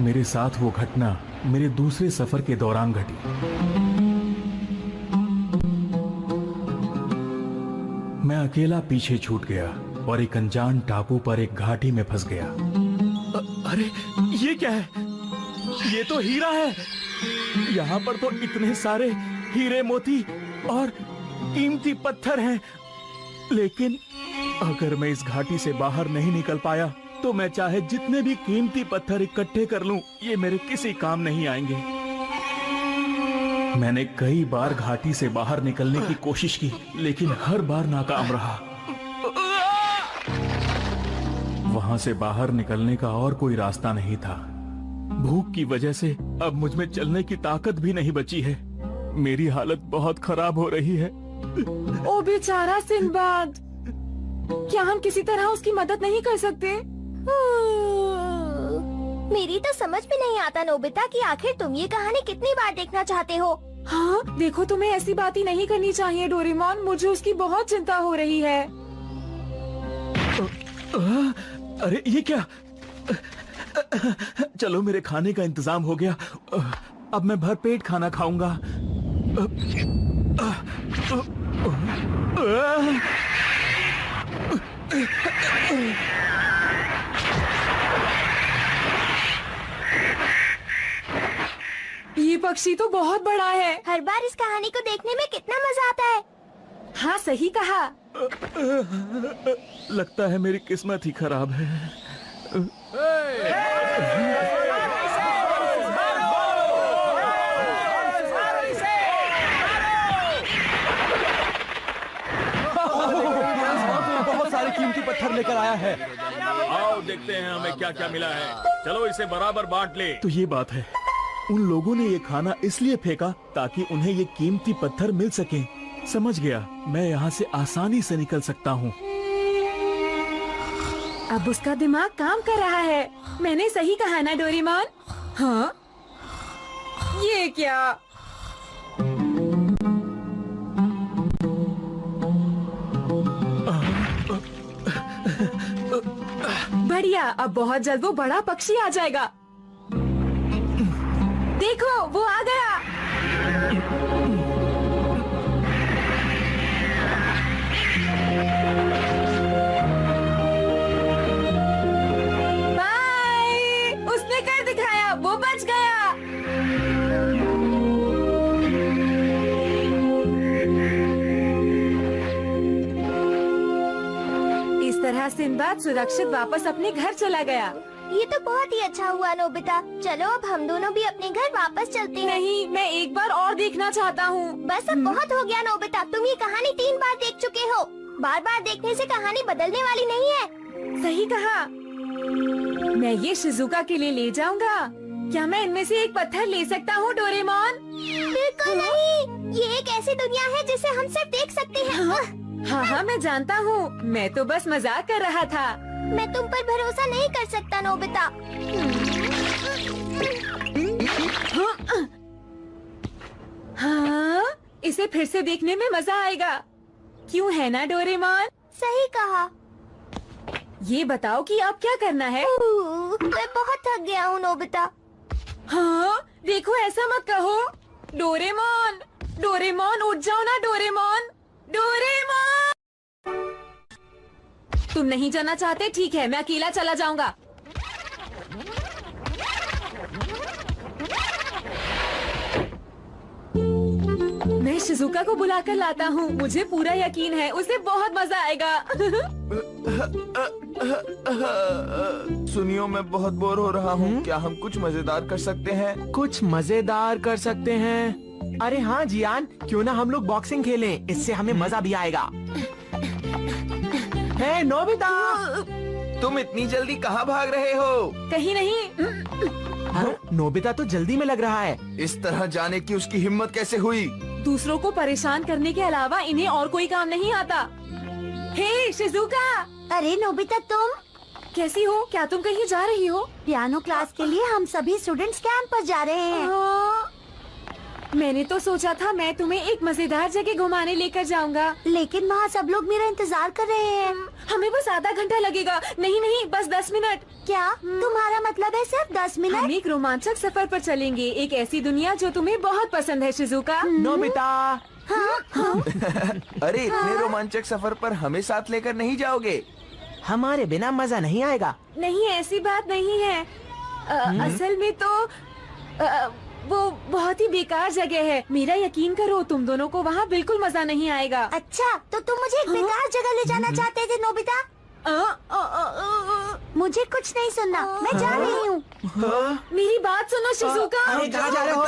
मेरे साथ वो घटना मेरे दूसरे सफर के दौरान घटी। मैं अकेला पीछे छूट गया और एक अनजान टापू पर एक घाटी में फंस गया। अरे ये क्या है? ये तो हीरा है। यहाँ पर तो इतने सारे हीरे मोती और कीमती पत्थर हैं, लेकिन अगर मैं इस घाटी से बाहर नहीं निकल पाया तो मैं चाहे जितने भी कीमती पत्थर इकट्ठे कर लूं, ये मेरे किसी काम नहीं आएंगे। मैंने कई बार घाटी से बाहर निकलने की कोशिश की, लेकिन हर बार नाकाम रहा। वहां से बाहर निकलने का और कोई रास्ता नहीं था। भूख की वजह से अब मुझ में चलने की ताकत भी नहीं बची है। मेरी हालत बहुत खराब हो रही है। ओ बेचारा सिंबाद, क्या हम किसी तरह उसकी मदद नहीं कर सकते? मेरी तो समझ में नहीं आता नोबिता कि आखिर तुम ये कहानी कितनी बार देखना चाहते हो। हाँ देखो, तुम्हें ऐसी बात ही नहीं करनी चाहिए डोरेमोन। मुझे उसकी बहुत चिंता हो रही है। अरे ये क्या? चलो मेरे खाने का इंतजाम हो गया। अब मैं भरपेट खाना खाऊंगा। ये पक्षी तो बहुत बड़ा है। हर बार इस कहानी को देखने में कितना मजा आता है। हाँ सही कहा। लगता है मेरी किस्मत ही खराब है। बहुत सारे कीमती पत्थर लेकर आया है। आओ देखते हैं हमें क्या क्या मिला है। चलो इसे बराबर बांट ले। तो ये बात है, उन लोगों ने ये खाना इसलिए फेंका ताकि उन्हें ये कीमती पत्थर मिल सके। समझ गया, मैं यहाँ से आसानी से निकल सकता हूँ। अब उसका दिमाग काम कर रहा है। मैंने सही कहा ना डोरेमोन? हाँ, ये क्या? बढ़िया, अब बहुत जल्द वो बड़ा पक्षी आ जाएगा। देखो वो आ गया। बाय, उसने कर दिखाया, वो बच गया। इस तरह सिंबाद सुरक्षित वापस अपने घर चला गया। ये तो बहुत ही अच्छा हुआ नोबिता। चलो अब हम दोनों भी अपने घर वापस चलते हैं। नहीं, मैं एक बार और देखना चाहता हूँ। बस अब बहुत हो गया नोबिता। तुम ये कहानी 3 बार देख चुके हो। बार बार देखने से कहानी बदलने वाली नहीं है। सही कहा। मैं ये शिजुका के लिए ले जाऊंगा। क्या मैं इनमें से एक पत्थर ले सकता हूँ डोरेमोन? बिल्कुल नहीं। ये एक ऐसी दुनिया है जिसे हम सिर्फ देख सकते हैं। हाँ हाँ मैं जानता हूँ। मैं तो बस मजाक कर रहा था। मैं तुम पर भरोसा नहीं कर सकता नोबिता। हाँ, इसे फिर से देखने में मजा आएगा। क्यों है ना डोरेमोन? सही कहा। ये बताओ कि अब क्या करना है? मैं बहुत थक गया हूँ नोबिता। हाँ देखो, ऐसा मत कहो। डोरेमोन, डोरेमोन उठ जाओ ना डोरेमोन। डोरेमोन, तुम नहीं जाना चाहते? ठीक है, मैं अकेला चला जाऊंगा। मैं शिजुका को बुलाकर लाता हूँ। मुझे पूरा यकीन है उसे बहुत मजा आएगा। सुनियो, मैं बहुत बोर हो रहा हूँ। क्या हम कुछ मजेदार कर सकते हैं? कुछ मजेदार कर सकते हैं? अरे हाँ जियान, क्यों ना हम लोग बॉक्सिंग खेलें? इससे हमें मजा भी आएगा। हे नोबिता, तुम इतनी जल्दी कहाँ भाग रहे हो? कहीं नहीं। हाँ, नोबिता तो जल्दी में लग रहा है। इस तरह जाने की उसकी हिम्मत कैसे हुई? दूसरों को परेशान करने के अलावा इन्हें और कोई काम नहीं आता। हे शिजुका। अरे नोबिता, तुम कैसी हो? क्या तुम कहीं जा रही हो? पियानो क्लास के लिए हम सभी स्टूडेंट्स कैंप पर जा रहे हैं। मैंने तो सोचा था मैं तुम्हें एक मजेदार जगह घुमाने लेकर जाऊंगा। लेकिन वहाँ सब लोग मेरा इंतजार कर रहे हैं। हमें बस आधा घंटा लगेगा। नहीं नहीं, बस 10 मिनट। क्या तुम्हारा मतलब है सिर्फ 10 हम मिनट? एक रोमांचक सफर पर चलेंगे, एक ऐसी दुनिया जो तुम्हें बहुत पसंद है शिजुका। नोबिता, अरे इतने रोमांचक सफर पर हमें साथ लेकर नहीं जाओगे? हमारे बिना मजा नहीं आएगा। नहीं, ऐसी बात नहीं है। असल में तो वो बहुत ही बेकार जगह है। मेरा यकीन करो, तुम दोनों को वहाँ बिल्कुल मजा नहीं आएगा। अच्छा, तो तुम मुझे एक बेकार जगह ले जाना चाहते थे नोबिता? मुझे कुछ नहीं सुनना, मैं जा रही हूँ। मेरी बात सुनो शिजुका। अरे कहाँ जा रहे हो?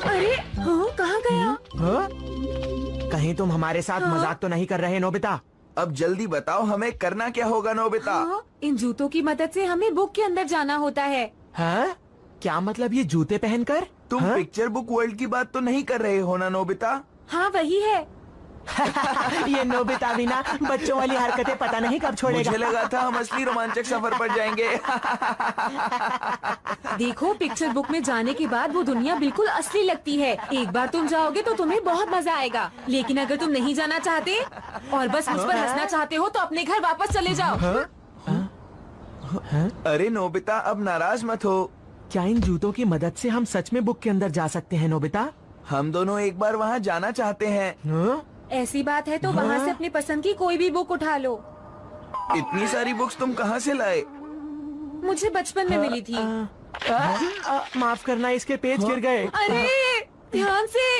अरे हाँ, कहाँ गया? हाँ? कहीं तुम हमारे साथ मजाक तो नहीं कर रहे नोबिता? अब जल्दी बताओ हमें करना क्या होगा नोबिता? हाँ, इन जूतों की मदद से हमें बुक के अंदर जाना होता है। हाँ? क्या मतलब ये जूते पहनकर? तुम हाँ? पिक्चर बुक वर्ल्ड की बात तो नहीं कर रहे हो ना नोबिता? हाँ वही है। ये नोबिता भी ना बच्चों वाली हरकतें पता नहीं कब छोड़ेगा। मुझे लगा था हम असली रोमांचक सफर पर जाएंगे। देखो, पिक्चर बुक में जाने के बाद वो दुनिया बिल्कुल असली लगती है। एक बार तुम जाओगे तो तुम्हें बहुत मजा आएगा। लेकिन अगर तुम नहीं जाना चाहते और बस मुझ पर हंसना चाहते हो तो अपने घर वापस चले जाओ। अरे नोबिता, अब नाराज मत हो। क्या इन जूतों की मदद से हम सच में बुक के अंदर जा सकते हैं नोबिता? हम दोनों एक बार वहाँ जाना चाहते हैं। हाँ? ऐसी बात है तो वहाँ से अपनी पसंद की कोई भी बुक उठा लो। इतनी सारी बुक्स तुम कहाँ से लाए? मुझे बचपन में मिली थी। माफ करना, इसके पेज गिर गए। अरे ध्यान से।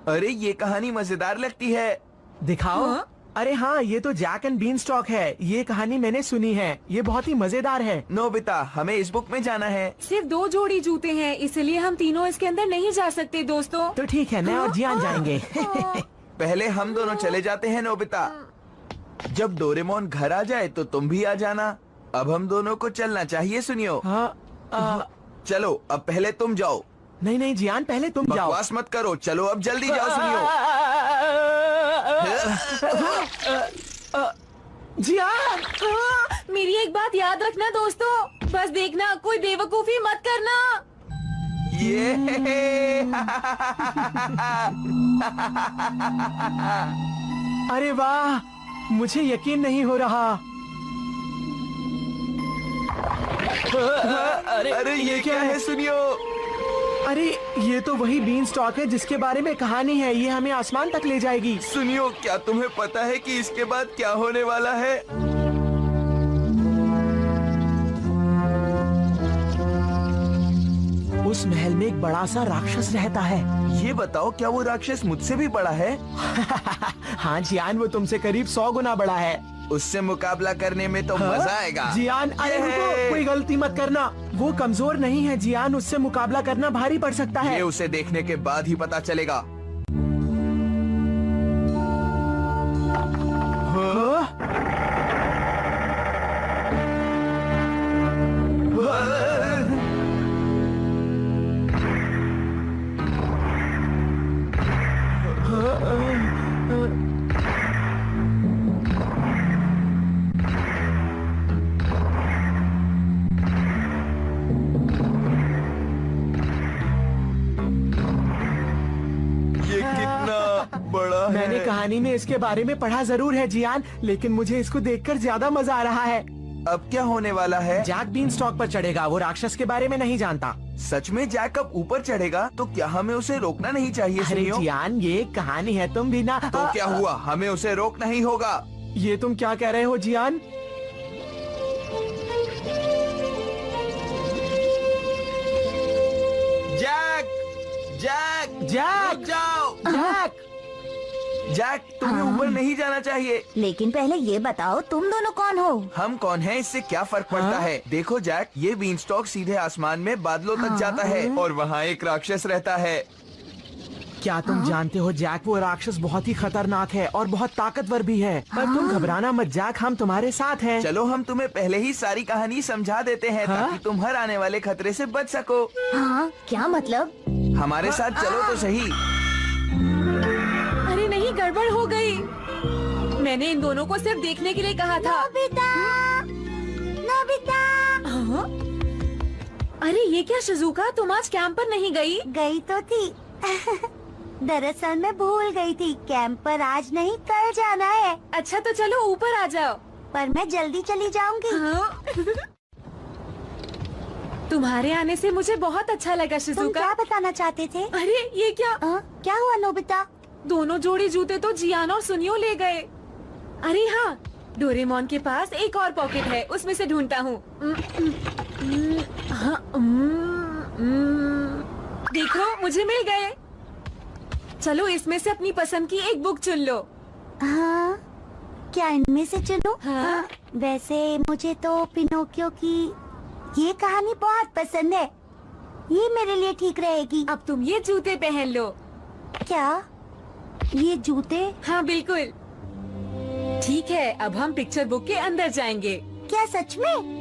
अरे ये कहानी मजेदार लगती है। दिखाओ। हाँ? अरे हाँ, ये तो जैक एंड बीन स्टॉक है। ये कहानी मैंने सुनी है, ये बहुत ही मजेदार है। नोबिता, हमें इस बुक में जाना है। सिर्फ 2 जोड़ी जूते हैं, इसलिए हम तीनों इसके अंदर नहीं जा सकते दोस्तों। तो ठीक है, मैं और जियान जाएंगे। पहले हम दोनों चले जाते हैं नोबिता। जब डोरेमोन घर आ जाए तो तुम भी आ जाना। अब हम दोनों को चलना चाहिए, सुनियो। हाँ, चलो, अब पहले तुम जाओ। नहीं नहीं जियान, पहले तुम जाओ। बकवास मत करो, चलो अब जल्दी जाओ, सुनियो। जियान, मेरी एक बात याद रखना दोस्तों, बस देखना कोई बेवकूफी मत करना। ये अरे वाह, मुझे यकीन नहीं हो रहा। अरे ये क्या है, सुनियो। अरे ये तो वही बीन स्टॉक है जिसके बारे में कहानी है। ये हमें आसमान तक ले जाएगी। सुनियो, क्या तुम्हें पता है कि इसके बाद क्या होने वाला है? उस महल में एक बड़ा सा राक्षस रहता है। ये बताओ, क्या वो राक्षस मुझसे भी बड़ा है? हाँ जियान, वो तुमसे करीब 100 गुना बड़ा है। उससे मुकाबला करने में तो मजा आएगा। जियान, अरे रुको, कोई गलती मत करना। वो कमजोर नहीं है जियान, उससे मुकाबला करना भारी पड़ सकता है। ये उसे देखने के बाद ही पता चलेगा। मैंने कहानी में इसके बारे में पढ़ा जरूर है जियान, लेकिन मुझे इसको देखकर ज्यादा मजा आ रहा है। अब क्या होने वाला है? जैक बीन स्टॉक पर चढ़ेगा। वो राक्षस के बारे में नहीं जानता। सच में जैक अब ऊपर चढ़ेगा? तो क्या हमें उसे रोकना नहीं चाहिए? अरे सुनियो, जियान, ये कहानी है, तुम भी ना। तो क्या हुआ? हमें उसे रोकना ही होगा। ये तुम क्या कह रहे हो जियान? Jack, Jack, Jack! रुक जाओ। जैक! जैक, तुम्हें ऊपर नहीं जाना चाहिए। लेकिन पहले ये बताओ, तुम दोनों कौन हो? हम कौन हैं, इससे क्या फर्क पड़ता है? देखो जैक, ये बीन स्टॉक सीधे आसमान में बादलों तक जाता है और वहाँ एक राक्षस रहता है। क्या तुम जानते हो जैक, वो राक्षस बहुत ही खतरनाक है और बहुत ताकतवर भी है। पर तुम घबराना मत जैक, हम तुम्हारे साथ हैं। चलो, हम तुम्हें पहले ही सारी कहानी समझा देते हैं ताकि तुम हर आने वाले खतरे से बच सको। हाँ, क्या मतलब? हमारे साथ चलो तो सही। अरे नहीं, गड़बड़ हो गई। मैंने इन दोनों को सिर्फ देखने के लिए कहा था। नोबिता! नोबिता! हाँ? अरे ये क्या शिजुका, तुम आज कैंप पर नहीं गई? गई तो थी दरअसल मैं भूल गई थी, कैंप पर आज नहीं कल जाना है। अच्छा तो चलो ऊपर आ जाओ। पर मैं जल्दी चली जाऊंगी। हाँ? तुम्हारे आने से मुझे बहुत अच्छा लगा तुम शिजुका। क्या बताना चाहते थे? अरे ये क्या? क्या हुआ नोबिता? दोनों जोड़ी जूते तो जियान और सुनियो ले गए। अरे हाँ, डोरेमोन के पास एक और पॉकेट है, उसमें से ढूंढता हूँ। हाँ, देखो मुझे मिल गए। चलो इसमें से अपनी पसंद की एक बुक चुन लो। हाँ, क्या इनमें से चुनूं? हाँ? वैसे मुझे तो पिनोकियो की ये कहानी बहुत पसंद है, ये मेरे लिए ठीक रहेगी। अब तुम ये जूते पहन लो। क्या ये जूते? हाँ बिल्कुल ठीक है। अब हम पिक्चर बुक के अंदर जाएंगे। क्या सच में?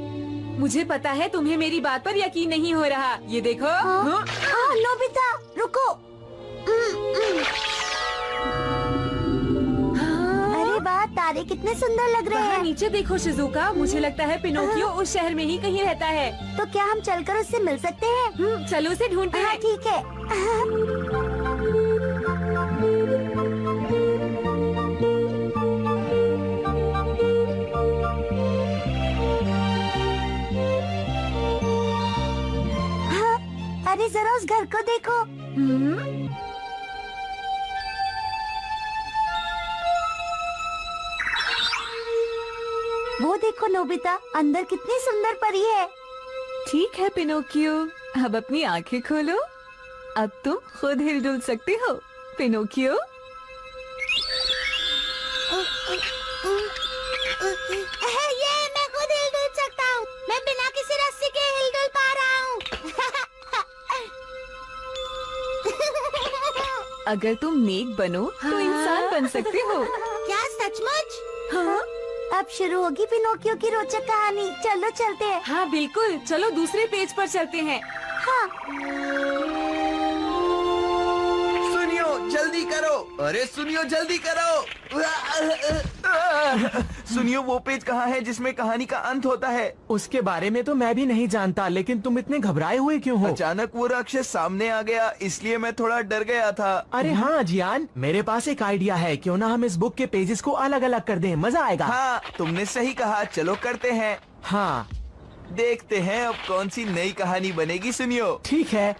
मुझे पता है तुम्हें मेरी बात पर यकीन नहीं हो रहा। ये देखो। हाँ? नोबिता रुको। अरे वाह, तारे कितने सुंदर लग रहे वहाँ हैं। नीचे देखो शिजुका, मुझे लगता है पिनोकियो उस शहर में ही कहीं रहता है। तो क्या हम चलकर उससे मिल सकते हैं? चलो उसे ढूंढते हाँ हैं। ठीक है। हाँ, अरे जरा उस घर को देखो। वो देखो नोबिता, अंदर कितनी सुंदर परी है। ठीक है पिनोकियो, अब अपनी आंखें खोलो। अब तुम खुद हिल-डुल सकते हो पिनोकियो। ये मैं खुद हिल-डुल सकता हूँ। मैं बिना किसी रस्सी के हिल-डुल पा रहा हूँ। अगर तुम नेक बनो तो इंसान बन सकते हो। क्या सचमुच? हाँ? अब शुरू होगी पिनोकियो की रोचक कहानी। चलो चलते हैं। हाँ बिल्कुल, चलो दूसरे पेज पर चलते हैं। हाँ। सुनियो जल्दी करो, अरे सुनियो जल्दी करो। सुनियो वो पेज कहाँ है जिसमें कहानी का अंत होता है? उसके बारे में तो मैं भी नहीं जानता, लेकिन तुम इतने घबराए हुए क्यों हो? अचानक वो राक्षस सामने आ गया, इसलिए मैं थोड़ा डर गया था। अरे हाँ जियान, मेरे पास एक आइडिया है। क्यों ना हम इस बुक के पेजेस को अलग अलग कर दें, मजा आएगा। हाँ तुमने सही कहा, चलो करते हैं। हाँ देखते हैं अब कौन सी नई कहानी बनेगी। सुनियो ठीक है।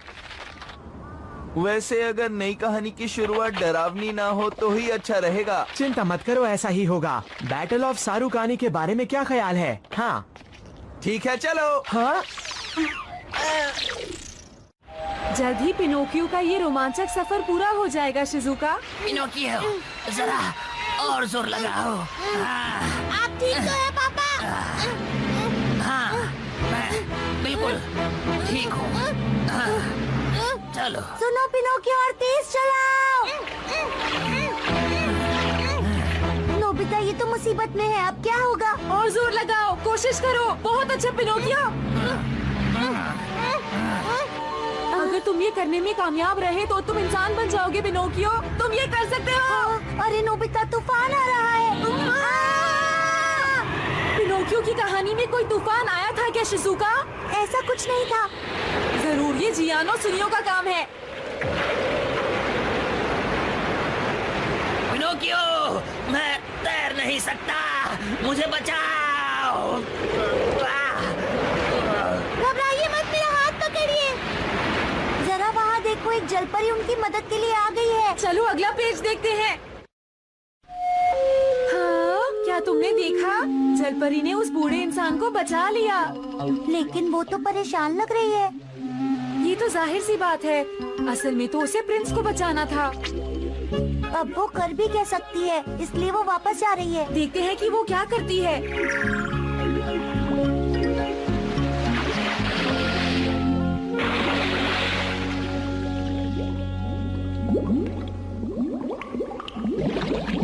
वैसे अगर नई कहानी की शुरुआत डरावनी ना हो तो ही अच्छा रहेगा। चिंता मत करो, ऐसा ही होगा। बैटल ऑफ सारुकानी के बारे में क्या ख्याल है? हाँ ठीक है चलो। हाँ जल्द ही पिनोकियो का ये रोमांचक सफर पूरा हो जाएगा शिजुका। पिनोकियो, जरा और जोर लगाओ। आप ठीक तो है पापा? हाँ, मैं बिल्कुल ठीक हूँ। हाँ, चलो। सुनो पिनोकियो, और तेज चलाओ। नोबिता ये तो मुसीबत में है, अब क्या होगा? और जोर लगाओ, कोशिश करो। बहुत अच्छा पिनोकियो। अगर तुम ये करने में कामयाब रहे तो तुम इंसान बन जाओगे पिनोकियो। तुम ये कर सकते हो। अरे नोबिता, तूफान आ रहा है। पिनोकियो की कहानी में कोई तूफान आया था क्या शिजुका? ऐसा कुछ नहीं था। जरूर ये जियानो सुनियो का काम है। पिनोकियो, मैं तैर नहीं सकता, मुझे बचाओ। घबराइए मत, मेरा हाथ पकड़िए। जरा वहाँ देखो, एक जलपरी उनकी मदद के लिए आ गई है। चलो अगला पेज देखते हैं। हाँ, क्या तुमने देखा? जलपरी ने उस बूढ़े इंसान को बचा लिया। लेकिन वो तो परेशान लग रही है। ये तो जाहिर सी बात है, असल में तो उसे प्रिंस को बचाना था। अब वो कर भी क्या सकती है, इसलिए वो वापस आ रही है। देखते हैं कि वो क्या करती है।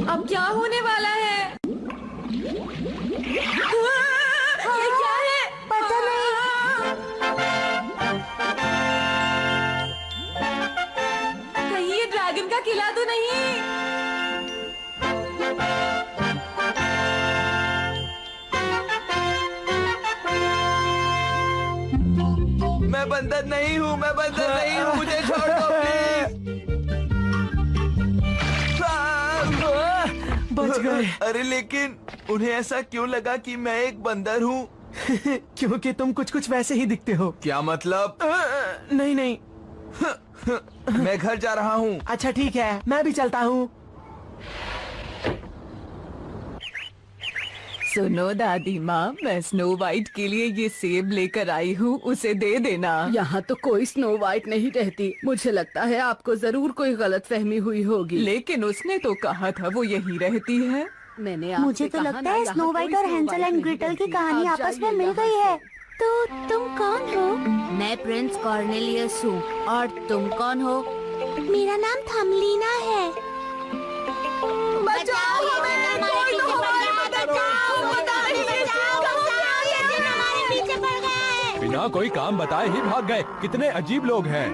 अब क्या होने वाला है? ये क्या है? पता नहीं। कहीं ये ड्रैगन का किला तो नहीं? मैं बंद बंदर नहीं हूँ, मैं बंदर नहीं हूँ, मुझे छोड़ दो प्लीज। बच गए। अरे लेकिन उन्हें ऐसा क्यों लगा कि मैं एक बंदर हूँ? क्योंकि तुम कुछ कुछ वैसे ही दिखते हो। क्या मतलब? नहीं नहीं। मैं घर जा रहा हूँ। अच्छा ठीक है, मैं भी चलता हूँ। सुनो दादी माँ, मैं स्नो वाइट के लिए ये सेब लेकर आई हूँ, उसे दे देना। यहाँ तो कोई स्नो वाइट नहीं रहती। मुझे लगता है आपको जरूर कोई गलतफहमी हुई होगी। लेकिन उसने तो कहा था वो यहीं रहती है। मैंने मुझे तो लगता है स्नो वाइट और हैंसल एंड ग्रेटल की कहानी आपस में मिल गई है। तो तुम कौन हो? मैं प्रिंस कॉर्नेलियस हूँ। और तुम कौन हो? मेरा नाम थमलीना है। बचाओ हमें, कोई तो हमारी मदद करो, बताइए, ये दिन हमारे पीछे पड़ गया है। बिना कोई काम बताए ही भाग गए। कितने अजीब लोग हैं।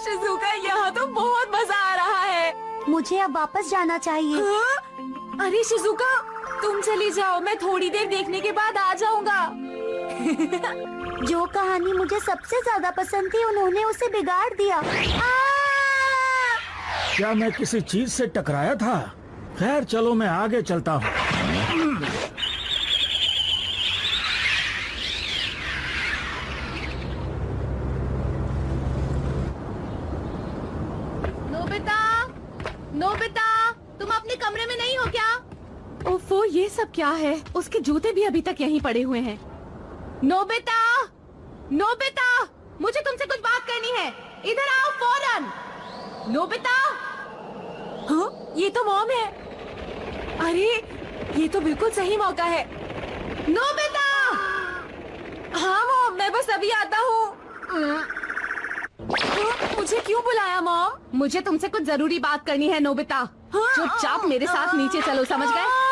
शिजुका, यहाँ तो बहुत मजा आ रहा है। मुझे अब वापस जाना चाहिए। हाँ? अरे शिजुका, तुम चली जाओ, मैं थोड़ी देर देखने के बाद आ जाऊंगा। जो कहानी मुझे सबसे ज्यादा पसंद थी, उन्होंने उसे बिगाड़ दिया। क्या मैं किसी चीज से टकराया था? खैर चलो, मैं आगे चलता हूँ। नोबिता, नोबिता, तुम अपने कमरे में नहीं हो क्या? ओफो, ये सब क्या है? उसके जूते भी अभी तक यहीं पड़े हुए हैं। नोबिता, नोबिता, मुझे तुमसे कुछ बात करनी है। इधर आओ फौरन। नोबिता। हाँ, ये तो मॉम है। अरे, ये तो बिल्कुल सही मौका है। नोबिता। हाँ मॉम, मैं बस अभी आता हूँ। मुझे क्यों बुलाया मॉम? मुझे तुमसे कुछ जरूरी बात करनी है नोबिता। चुपचाप मेरे साथ नीचे चलो, समझ गए?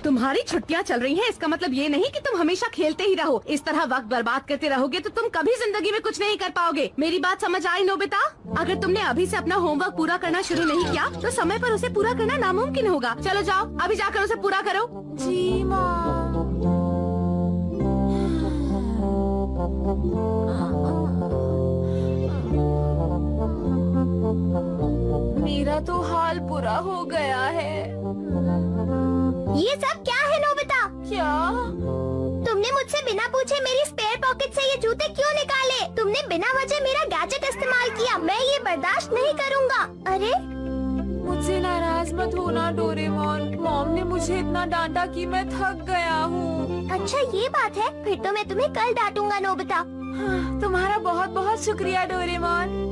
तुम्हारी छुट्टियां चल रही हैं, इसका मतलब ये नहीं कि तुम हमेशा खेलते ही रहो। इस तरह वक्त बर्बाद करते रहोगे तो तुम कभी जिंदगी में कुछ नहीं कर पाओगे। मेरी बात समझ आई नोबिता? अगर तुमने अभी से अपना होमवर्क पूरा करना शुरू नहीं किया तो समय पर उसे पूरा करना नामुमकिन होगा। चलो जाओ, अभी जाकर उसे पूरा करो। जी मॉम। मेरा तो हाल बुरा हो गया है। ये सब क्या है नोबिता? क्या? तुमने मुझसे बिना पूछे मेरी स्पेयर पॉकेट से ये जूते क्यों निकाले? तुमने बिना वजह मेरा गैजेट इस्तेमाल किया। मैं ये बर्दाश्त नहीं करूँगा। अरे, मुझसे नाराज मत होना डोरेमोन। मॉम ने मुझे इतना डांटा कि मैं थक गया हूँ। अच्छा ये बात है, फिर तो मैं तुम्हें कल डांटूंगा नोबिता। हाँ, तुम्हारा बहुत बहुत शुक्रिया डोरेमोन।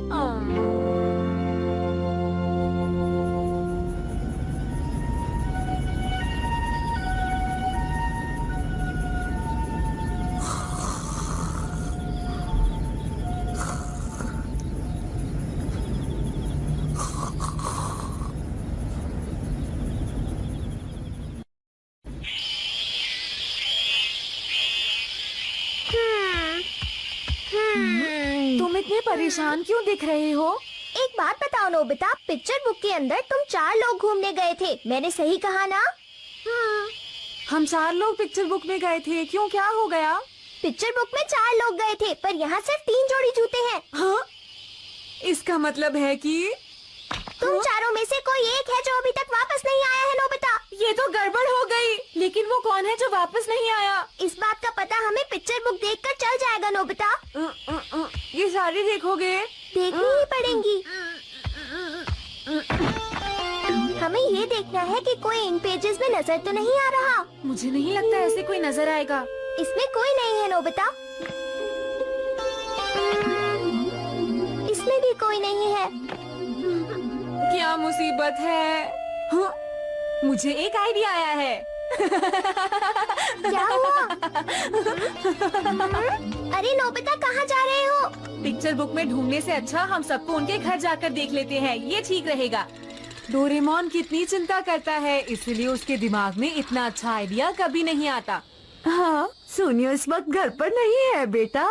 तुम इतने परेशान क्यों दिख रहे हो? एक बात बताओ नोबिता, पिक्चर बुक के अंदर तुम 4 लोग घूमने गए थे, मैंने सही कहा ना? हम 4 लोग पिक्चर बुक में गए थे। क्यों, क्या हो गया? पिक्चर बुक में 4 लोग गए थे, पर यहाँ सिर्फ 3 जोड़ी जूते हैं। हाँ? इसका मतलब है कि तुम चारों में से कोई एक है जो अभी तक वापस नहीं आया है नोबिता। ये तो गड़बड़ हो गई। लेकिन वो कौन है जो वापस नहीं आया? इस बात का पता हमें पिक्चर बुक देखकर चल जाएगा नोबिता। ये सारी देखोगे? देखनी ही पड़ेंगी। हमें ये देखना है कि कोई इन पेजेस में नजर तो नहीं आ रहा। मुझे नहीं लगता ऐसे कोई नजर आएगा। इसमें कोई नहीं है नोबिता। इसमें भी कोई नहीं है। क्या मुसीबत है? हाँ, मुझे एक आइडिया आया है। क्या हुआ? अरे नोबिता, कहाँ जा रहे हो? पिक्चर बुक में ढूंढने से अच्छा हम सबको उनके घर जाकर देख लेते हैं, ये ठीक रहेगा। डोरेमोन कितनी चिंता करता है, इसलिए उसके दिमाग में इतना अच्छा आइडिया कभी नहीं आता। हाँ, सोनियो इस वक्त घर पर नहीं है बेटा।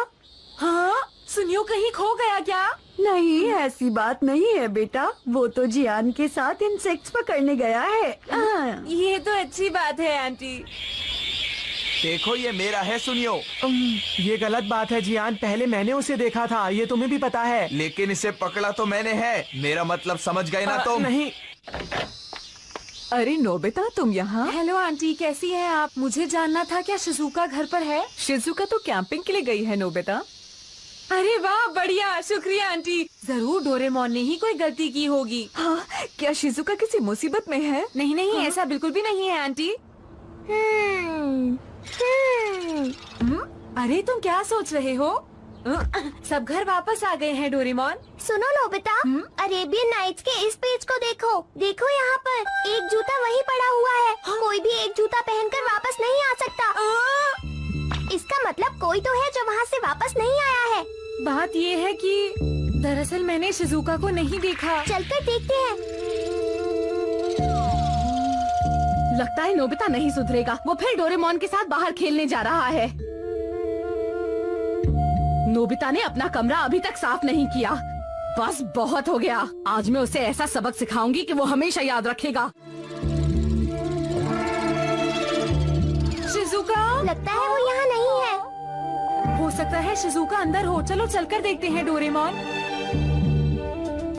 हाँ, सुनियो कहीं खो गया क्या? नहीं, ऐसी बात नहीं है बेटा, वो तो जियान के साथ इंसेक्ट्स पकड़ने गया है। ये तो अच्छी बात है आंटी। देखो ये मेरा है, सुनियो। ये गलत बात है जियान, पहले मैंने उसे देखा था, ये तुम्हें भी पता है। लेकिन इसे पकड़ा तो मैंने है, मेरा मतलब समझ गए ना तुम? नहीं। अरे नोबिता, तुम यहाँ? हेलो आंटी, कैसी हैं आप? मुझे जानना था क्या शिजुका घर पर है? शिजुका तो कैंपिंग के लिए गई है नोबिता। अरे वाह, बढ़िया, शुक्रिया आंटी। जरूर डोरेमोन ने ही कोई गलती की होगी। हाँ, क्या शिजुका किसी मुसीबत में है? नहीं नहीं, ऐसा बिल्कुल भी नहीं है आंटी। अरे तुम क्या सोच रहे हो? सब घर वापस आ गए हैं डोरेमोन। सुनो नोबिता, अरेबियन नाइट्स के इस पेज को देखो। देखो यहाँ पर एक जूता वहीं पड़ा हुआ है। कोई भी एक जूता पहनकर वापस नहीं आ सकता। इसका मतलब कोई तो है जो वहाँ से वापस नहीं आया है। बात ये है कि दरअसल मैंने शिजुका को नहीं देखा। चलकर देखते हैं। लगता है नोबिता नहीं सुधरेगा, वो फिर डोरेमोन के साथ बाहर खेलने जा रहा है। नोबिता ने अपना कमरा अभी तक साफ नहीं किया। बस बहुत हो गया। आज मैं उसे ऐसा सबक सिखाऊंगी कि वो हमेशा याद रखेगा। शिजुका, लगता है वो यहाँ नहीं है। हो सकता है शिजुका अंदर हो। चलो चलकर देखते हैं डोरेमोन।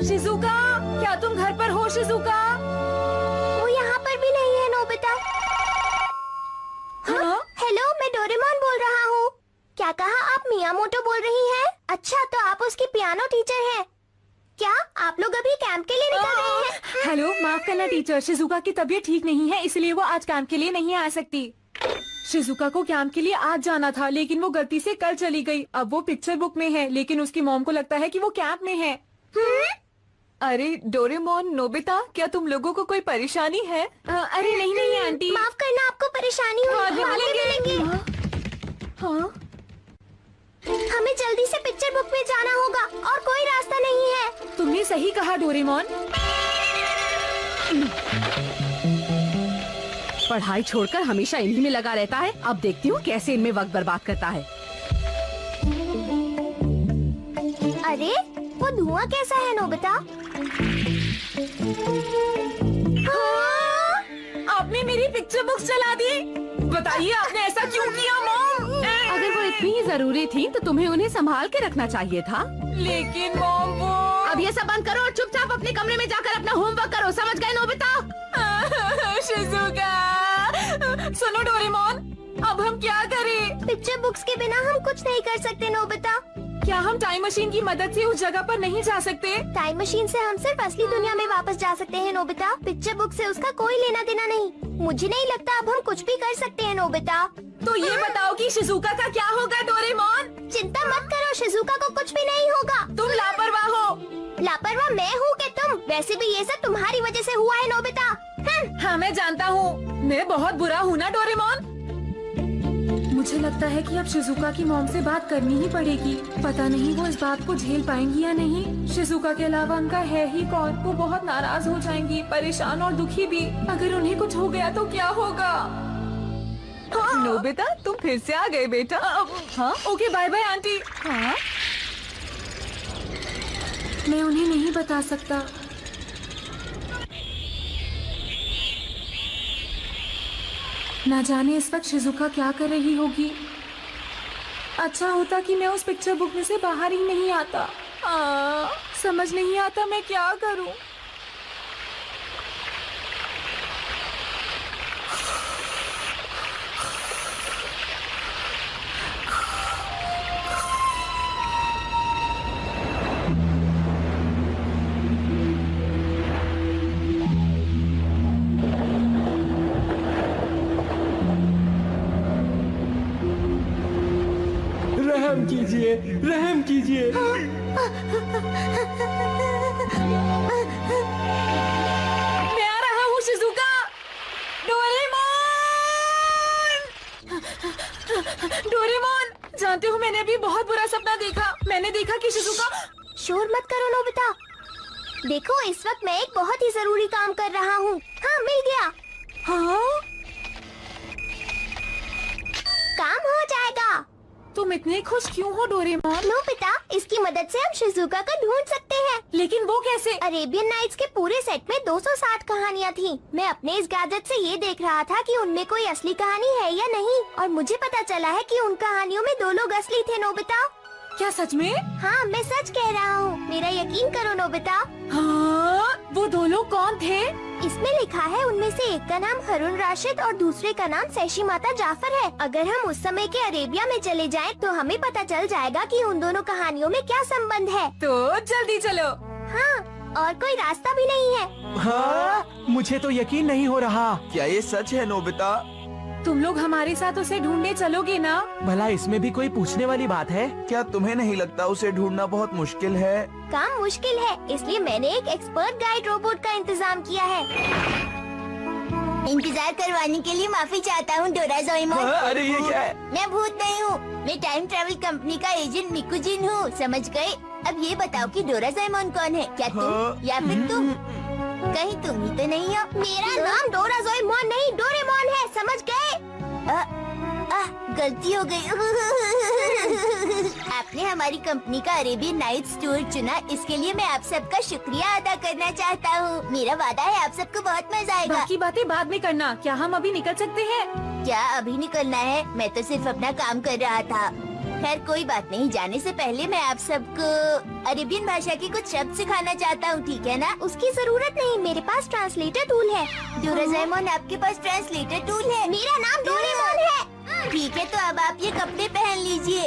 शिजुका, क्या तुम घर पर हो? शिजुका, वो यहाँ पर भी नहीं है नोबिता। हाँ? हेलो, मैं डोरेमोन बोल रहा हूँ। क्या कहा आप? मियामोटो बोल रही हैं? अच्छा, तो आप उसकी पियानो टीचर हैं। क्या आप लोग अभी कैंप के लिए निकल रहे हैं? हेलो, माफ करना टीचर, शिजुका की तबीयत ठीक नहीं है, इसलिए वो आज कैंप के लिए नहीं आ सकती। शिजुका को कैंप के लिए आज जाना था, लेकिन वो गलती से कल चली गई। अब वो पिक्चर बुक में है, लेकिन उसकी मॉम को लगता है कि वो कैंप में है। अरे डोरेमोन, नोबिता, क्या तुम लोगों को कोई परेशानी है? अरे नहीं नहीं आंटी। माफ करना, आपको परेशानी हुई। बाद में बाद में मिलेंगे। मिलेंगे। हाँ, हमें जल्दी से पिक्चर बुक में जाना होगा और कोई रास्ता नहीं है। तुमने सही कहा डोरेमोन। पढ़ाई छोड़कर हमेशा इन्हीं में लगा रहता है। अब देखती हूँ कैसे इनमें वक्त बर्बाद करता है। अरे वो धुआं कैसा है नोबिता? हाँ? आपने मेरी पिक्चर बुक्स जला दी। बताइए आपने ऐसा क्यों किया मॉम? अगर वो इतनी ही जरूरी थी तो तुम्हें उन्हें संभाल के रखना चाहिए था। लेकिन मॉम वो अब ये सब बंद करो और चुपचाप अपने कमरे में जाकर अपना होमवर्क करो। समझ गए नोबिता? शिजुका, सुनो डोरेमोन, अब हम क्या करें? पिक्चर बुक्स के बिना हम कुछ नहीं कर सकते नोबिता। क्या हम टाइम मशीन की मदद से उस जगह पर नहीं जा सकते? टाइम मशीन से हम सिर्फ असली दुनिया में वापस जा सकते हैं नोबिता। पिक्चर बुक से उसका कोई लेना देना नहीं। मुझे नहीं लगता अब हम कुछ भी कर सकते हैं नोबिता। तो ये बताओ कि शिजुका का क्या होगा डोरेमोन? चिंता मत करो, शिजुका को कुछ भी नहीं होगा। तुम लापरवाह हो। लापरवाह मैं हूँ कि तुम? वैसे भी ये सब तुम्हारी वजह से हुआ है नोबिता। हाँ मैं जानता हूँ, मैं बहुत बुरा हूँ ना डोरेमोन। मुझे लगता है कि अब शिजुका की मॉम से बात करनी ही पड़ेगी। पता नहीं वो इस बात को झेल पाएंगी या नहीं। शिजुका के अलावा उनका है ही कौन? वो बहुत नाराज हो जाएंगी, परेशान और दुखी भी। अगर उन्हें कुछ हो गया तो क्या होगा? नोबिता, तुम फिर से आ गए बेटा। हाँ, ओके, बाय बाय आंटी। हाँ, मैं उन्हें नहीं बता सकता। ना जाने इस वक्त शिजुका क्या कर रही होगी। अच्छा होता कि मैं उस पिक्चर बुक में से बाहर ही नहीं आता। समझ नहीं आता मैं क्या करूं। रहम कीजिए, रहम कीजिए। मैं आ रहा हूँ शिजुका। डोरेमोन, जानते हो मैंने अभी बहुत बुरा सपना देखा। मैंने देखा कि शिजुका। शोर मत करो नोबिता। देखो इस वक्त मैं एक बहुत ही जरूरी काम कर रहा हूँ। हाँ, मिल गया। हाँ, काम हो जाएगा। तुम तुम इतने खुश क्यों हो डोरेमोन? नोबिता, इसकी मदद से हम शिजुका को ढूंढ सकते हैं। लेकिन वो कैसे? अरेबियन नाइट्स के पूरे सेट में 260 कहानियाँ थी। मैं अपने इस गैजेट से ये देख रहा था कि उनमें कोई असली कहानी है या नहीं, और मुझे पता चला है कि उन कहानियों में 2 लोग असली थे। नोबिता, क्या सच में? हाँ, मैं सच कह रहा हूँ, मेरा यकीन करो नोबिता। हाँ, वो 2 लोग कौन थे? इसमें लिखा है उनमें से एक का नाम हारून राशिद और दूसरे का नाम सैशी माता जाफर है। अगर हम उस समय के अरेबिया में चले जाएं, तो हमें पता चल जाएगा कि उन दोनों कहानियों में क्या संबंध है। तो जल्दी चलो। हाँ, और कोई रास्ता भी नहीं है। हाँ, मुझे तो यकीन नहीं हो रहा। क्या ये सच है नोबिता? तुम लोग हमारे साथ उसे ढूंढने चलोगे ना? भला इसमें भी कोई पूछने वाली बात है? क्या तुम्हें नहीं लगता उसे ढूंढना बहुत मुश्किल है? काम मुश्किल है, इसलिए मैंने एक एक्सपर्ट गाइड रोबोट का इंतजाम किया है। इंतजार करवाने के लिए माफी चाहता हूँ डोराज़ोइमोन। अरे ये क्या है? मैं भूत नहीं हूँ, मैं टाइम ट्रैवल कंपनी का एजेंट मिकुजिन हूँ, समझ गए? अब ये बताओ कि डोराज़ोइमोन कौन है? क्या तुम या फिर तुम? कहीं तुम ही तो नहीं हो? मेरा नाम डोराज़ोइमोन नहीं, डोरेमोन है, समझ गए? गलती हो गई। आपने हमारी कंपनी का अरेबियन नाइट्स टूर चुना, इसके लिए मैं आप सबका शुक्रिया अदा करना चाहता हूँ। मेरा वादा है आप सबको बहुत मजा आएगा। बाकी बातें बाद में करना। क्या हम अभी निकल सकते हैं? क्या अभी निकलना है? मैं तो सिर्फ अपना काम कर रहा था। खैर कोई बात नहीं, जाने से पहले मैं आप सबको अरेबियन भाषा के कुछ शब्द सिखाना चाहता हूँ, ठीक है ना? उसकी जरूरत नहीं, मेरे पास ट्रांसलेटर टूल है। डोराज़ोइमोन, आपके पास ट्रांसलेटर टूल है? मेरा नाम डोरेमोन है। ठीक है, तो अब आप ये कपड़े पहन लीजिए।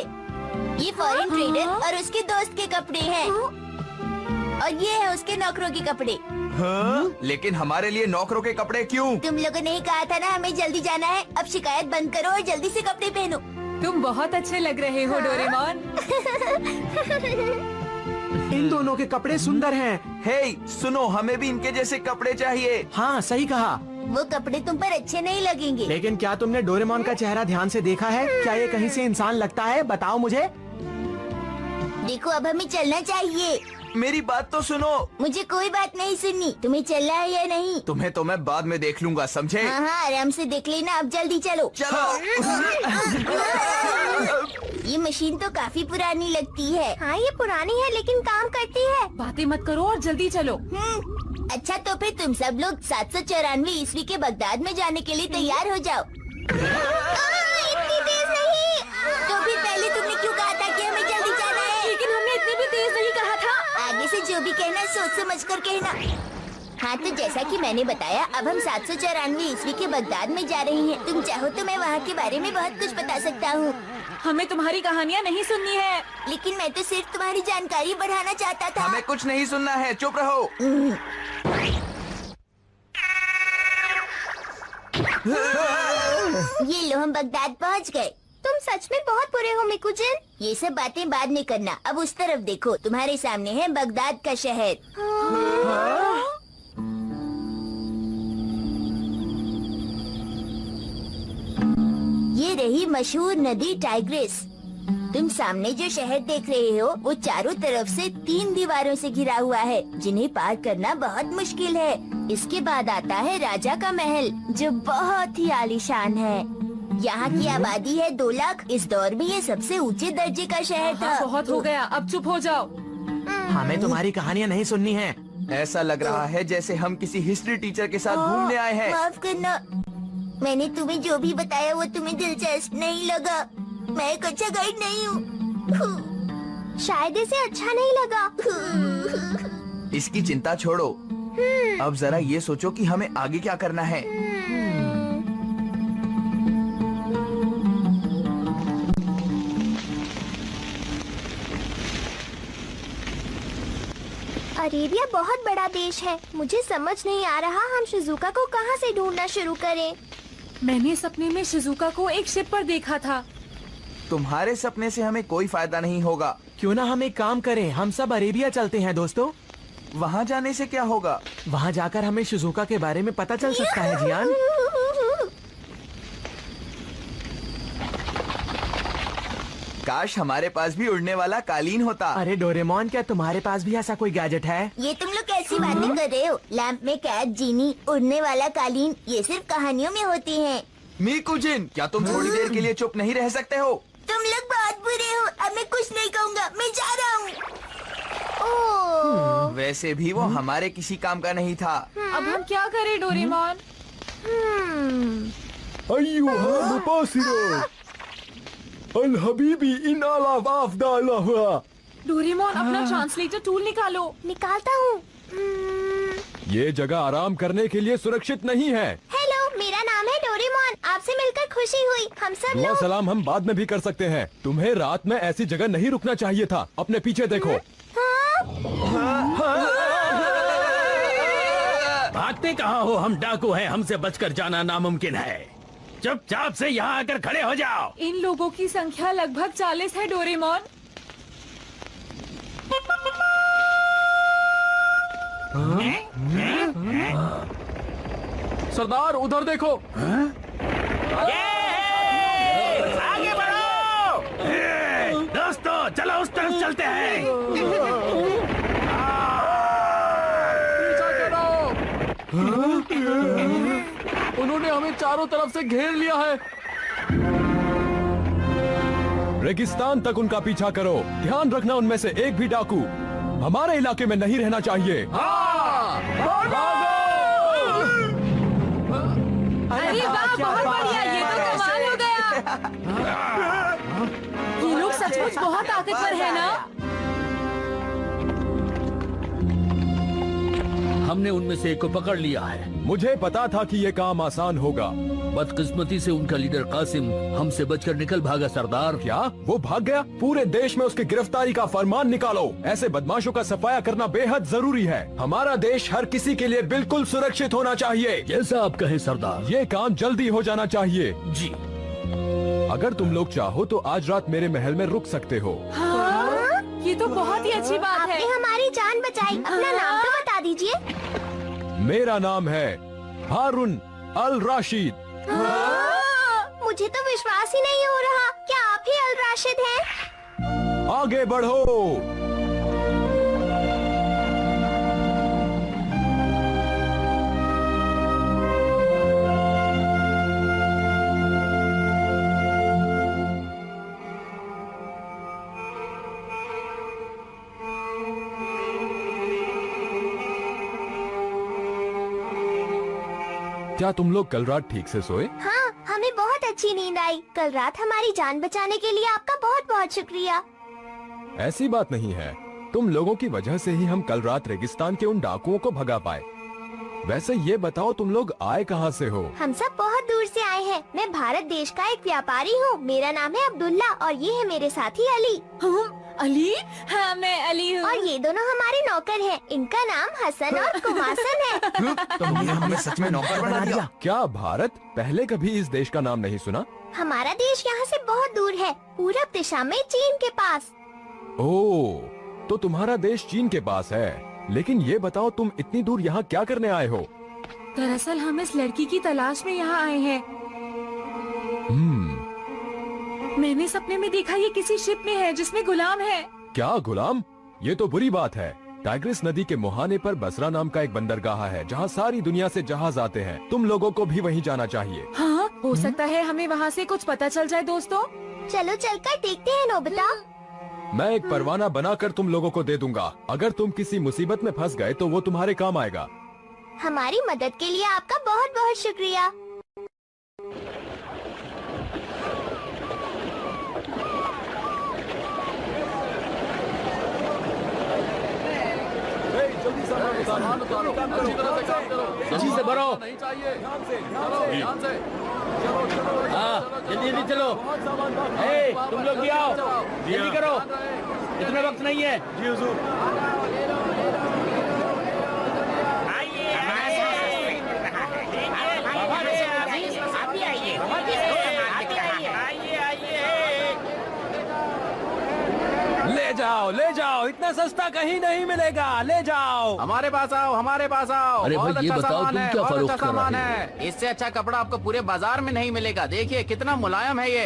ये फॉरेन ट्रेडर और उसके दोस्त के कपड़े हैं, और ये है उसके नौकरों के कपड़े। हाँ? लेकिन हमारे लिए नौकरों के कपड़े क्यों? तुम लोगों ने ही कहा था ना हमें जल्दी जाना है। अब शिकायत बंद करो और जल्दी से कपड़े पहनो। तुम बहुत अच्छे लग रहे हो डोरेमोन। इन दोनों के कपड़े सुंदर हैं। हे, सुनो, हमें भी इनके जैसे कपड़े चाहिए। हाँ, सही कहा। वो कपड़े तुम पर अच्छे नहीं लगेंगे। लेकिन क्या तुमने डोरेमोन का चेहरा ध्यान से देखा है? क्या ये कहीं से इंसान लगता है? बताओ मुझे। देखो, अब हमें चलना चाहिए। मेरी बात तो सुनो। मुझे कोई बात नहीं सुननी। तुम्हें चलना है या नहीं? तुम्हें तो मैं बाद में देख लूंगा, समझे? हाँ हाँ, आराम से देख लेना। अब जल्दी चलो। चलो। ये मशीन तो काफी पुरानी लगती है। हाँ, ये पुरानी है लेकिन काम करती है। बातें मत करो और जल्दी चलो। अच्छा, तो फिर तुम सब लोग 794 ईस्वी के बगदाद में जाने के लिए तैयार हो जाओ। इतनी तेज नहीं। तो फिर पहले तुमने क्यों कहा था कि हमें जल्दी जाना है? लेकिन हमने इतनी भी तेज नहीं कहा था। आगे से जो भी कहना सोच समझ कर कहना। हाँ, तो जैसा कि मैंने बताया, अब हम 794 ईस्वी के बगदाद में जा रहे हैं। तुम चाहो तो मैं वहाँ के बारे में बहुत कुछ बता सकता हूँ। हमें तुम्हारी कहानियाँ नहीं सुननी है। लेकिन मैं तो सिर्फ तुम्हारी जानकारी बढ़ाना चाहता था। हमें कुछ नहीं सुनना है, चुप रहो। ये लो, हम बगदाद पहुँच गए। तुम सच में बहुत बुरे हो मिकुजिन। ये सब बातें बाद में करना। अब उस तरफ देखो, तुम्हारे सामने है बगदाद का शहर। ये रही मशहूर नदी टाइग्रिस। तुम सामने जो शहर देख रहे हो, वो चारों तरफ से 3 दीवारों से घिरा हुआ है, जिन्हें पार करना बहुत मुश्किल है। इसके बाद आता है राजा का महल, जो बहुत ही आलीशान है। यहाँ की आबादी है 2 लाख। इस दौर में ये सबसे ऊंचे दर्जे का शहर था। बहुत हो गया, अब चुप हो जाओ। हमें तुम्हारी कहानियाँ नहीं सुननी है। ऐसा लग रहा है जैसे हम किसी हिस्ट्री टीचर के साथ घूमने आए हैं। माफ करना, मैंने तुम्हें जो भी बताया वो तुम्हें दिलचस्प नहीं लगा। मैं एक अच्छा गाइड नहीं हूँ। शायद इसे अच्छा नहीं लगा। इसकी चिंता छोड़ो। अब जरा ये सोचो कि हमें आगे क्या करना है। अरेबिया बहुत बड़ा देश है। मुझे समझ नहीं आ रहा हम शिजुका को कहाँ से ढूंढना शुरू करें। मैंने सपने में शिजुका को एक शिप पर देखा था। तुम्हारे सपने से हमें कोई फायदा नहीं होगा। क्यों ना हम एक काम करें, हम सब अरेबिया चलते हैं दोस्तों। वहाँ जाने से क्या होगा? वहाँ जाकर हमें शिजुका के बारे में पता चल सकता है जियान। काश हमारे पास भी उड़ने वाला कालीन होता। अरे डोरेमोन, क्या तुम्हारे पास भी ऐसा कोई गैजेट है? ये तुम लोग कैसी बातें कर रहे हो? लैंप में कैद, जीनी, उड़ने वाला कालीन, ये सिर्फ कहानियों में होती हैं। मिकुजिन, क्या तुम थोड़ी देर के लिए चुप नहीं रह सकते हो? तुम लोग बहुत बुरे वैसे भी वो हमारे किसी काम का नहीं था। अब हम क्या करें डोरेमोन? अय्युहा मुबासिरो अल हबीबी इन अला अफदाला हुआ। डोरेमोन अपना ट्रांसलेटर टूल निकालो। निकालता हूँ। ये जगह आराम करने के लिए सुरक्षित नहीं है। हेलो, मेरा नाम है डोरेमोन। आपसे मिलकर खुशी हुई। हम सब दुआ लोग सलाम हम बाद में भी कर सकते हैं। तुम्हें रात में ऐसी जगह नहीं रुकना चाहिए था। अपने पीछे देखो। भागते कहाँ हो? हम डाकू हैं, हमसे बचकर जाना नामुमकिन है। चुपचाप से यहाँ आकर खड़े हो जाओ। इन लोगों की संख्या लगभग 40 है डोरेमोन। सरदार उधर देखो। आगे बढ़ो। दोस्तों चलो उस तरफ चलते हैं। उन्होंने हमें चारों तरफ से घेर लिया है। रेगिस्तान तक उनका पीछा करो। ध्यान रखना उनमें से एक भी डाकू हमारे इलाके में नहीं रहना चाहिए। अरे वाह, बहुत बढ़िया, ये तो कमाल हो गया। ये लोग सचमुच बहुत ताकतवर है ना? हमने उनमें से एक को पकड़ लिया है। मुझे पता था कि ये काम आसान होगा। बदकिस्मती से उनका लीडर कासिम हमसे बचकर निकल भागा सरदार। क्या वो भाग गया? पूरे देश में उसकी गिरफ्तारी का फरमान निकालो। ऐसे बदमाशों का सफाया करना बेहद जरूरी है। हमारा देश हर किसी के लिए बिल्कुल सुरक्षित होना चाहिए। जैसा आप कहें सरदार। ये काम जल्दी हो जाना चाहिए। जी। अगर तुम लोग चाहो तो आज रात मेरे महल में रुक सकते हो। हाँ, ये तो बहुत ही अच्छी बात है। आपने हमारी जान बचाई। अपना नाम तो बता दीजिए। मेरा नाम है हारून अल राशिद। मुझे तो विश्वास ही नहीं हो रहा। क्या आप ही अल राशिद हैं? आगे बढ़ो। क्या तुम लोग कल रात ठीक से सोए? हाँ, हमें बहुत अच्छी नींद आई। कल रात हमारी जान बचाने के लिए आपका बहुत बहुत शुक्रिया। ऐसी बात नहीं है। तुम लोगों की वजह से ही हम कल रात रेगिस्तान के उन डाकुओं को भगा पाए। वैसे ये बताओ तुम लोग आए कहाँ से हो? हम सब बहुत दूर से आए हैं। मैं भारत देश का एक व्यापारी हूँ। मेरा नाम है अब्दुल्ला और ये है मेरे साथी अली। अली? हाँ, मैं अली हूँ। और ये दोनों हमारे नौकर हैं। इनका नाम हसन और कुमासन है। तुमने हमें सच में नौकर बना दिया। क्या भारत? पहले कभी इस देश का नाम नहीं सुना? हमारा देश यहाँ से बहुत दूर है, पूरब दिशा में चीन के पास। ओह, तो तुम्हारा देश चीन के पास है। लेकिन ये बताओ तुम इतनी दूर यहाँ क्या करने आए हो? दरअसल हम इस लड़की की तलाश में यहाँ आए हैं। मैंने सपने में देखा ये किसी शिप में है जिसमें गुलाम है। क्या गुलाम? ये तो बुरी बात है। टाइग्रिस नदी के मुहाने पर बसरा नाम का एक बंदरगाह है जहाँ सारी दुनिया से जहाज आते हैं। तुम लोगों को भी वहीं जाना चाहिए। हाँ, हो सकता है हमें वहाँ से कुछ पता चल जाए। दोस्तों चलो चलकर देखते हैं नोबिता। मैं एक परवाना बनाकर तुम लोगों को दे दूंगा। अगर तुम किसी मुसीबत में फंस गए तो वो तुम्हारे काम आएगा। हमारी मदद के लिए आपका बहुत बहुत शुक्रिया। जल्दी से बढ़ो। हाँ, जल्दी जल्दी चलो। तुम लोग भी आओ, जल्दी करो, इतना वक्त नहीं है। जी हुजूर। ले जाओ, इतना सस्ता कहीं नहीं मिलेगा। ले जाओ। हमारे पास आओ, हमारे पास आओ। अरे बहुत भाई, ये अच्छा बताओ सामान तुम है, क्या बहुत फरोख्त अच्छा कर सामान रहे है। इससे अच्छा कपड़ा आपको पूरे बाजार में नहीं मिलेगा। देखिए कितना मुलायम है ये।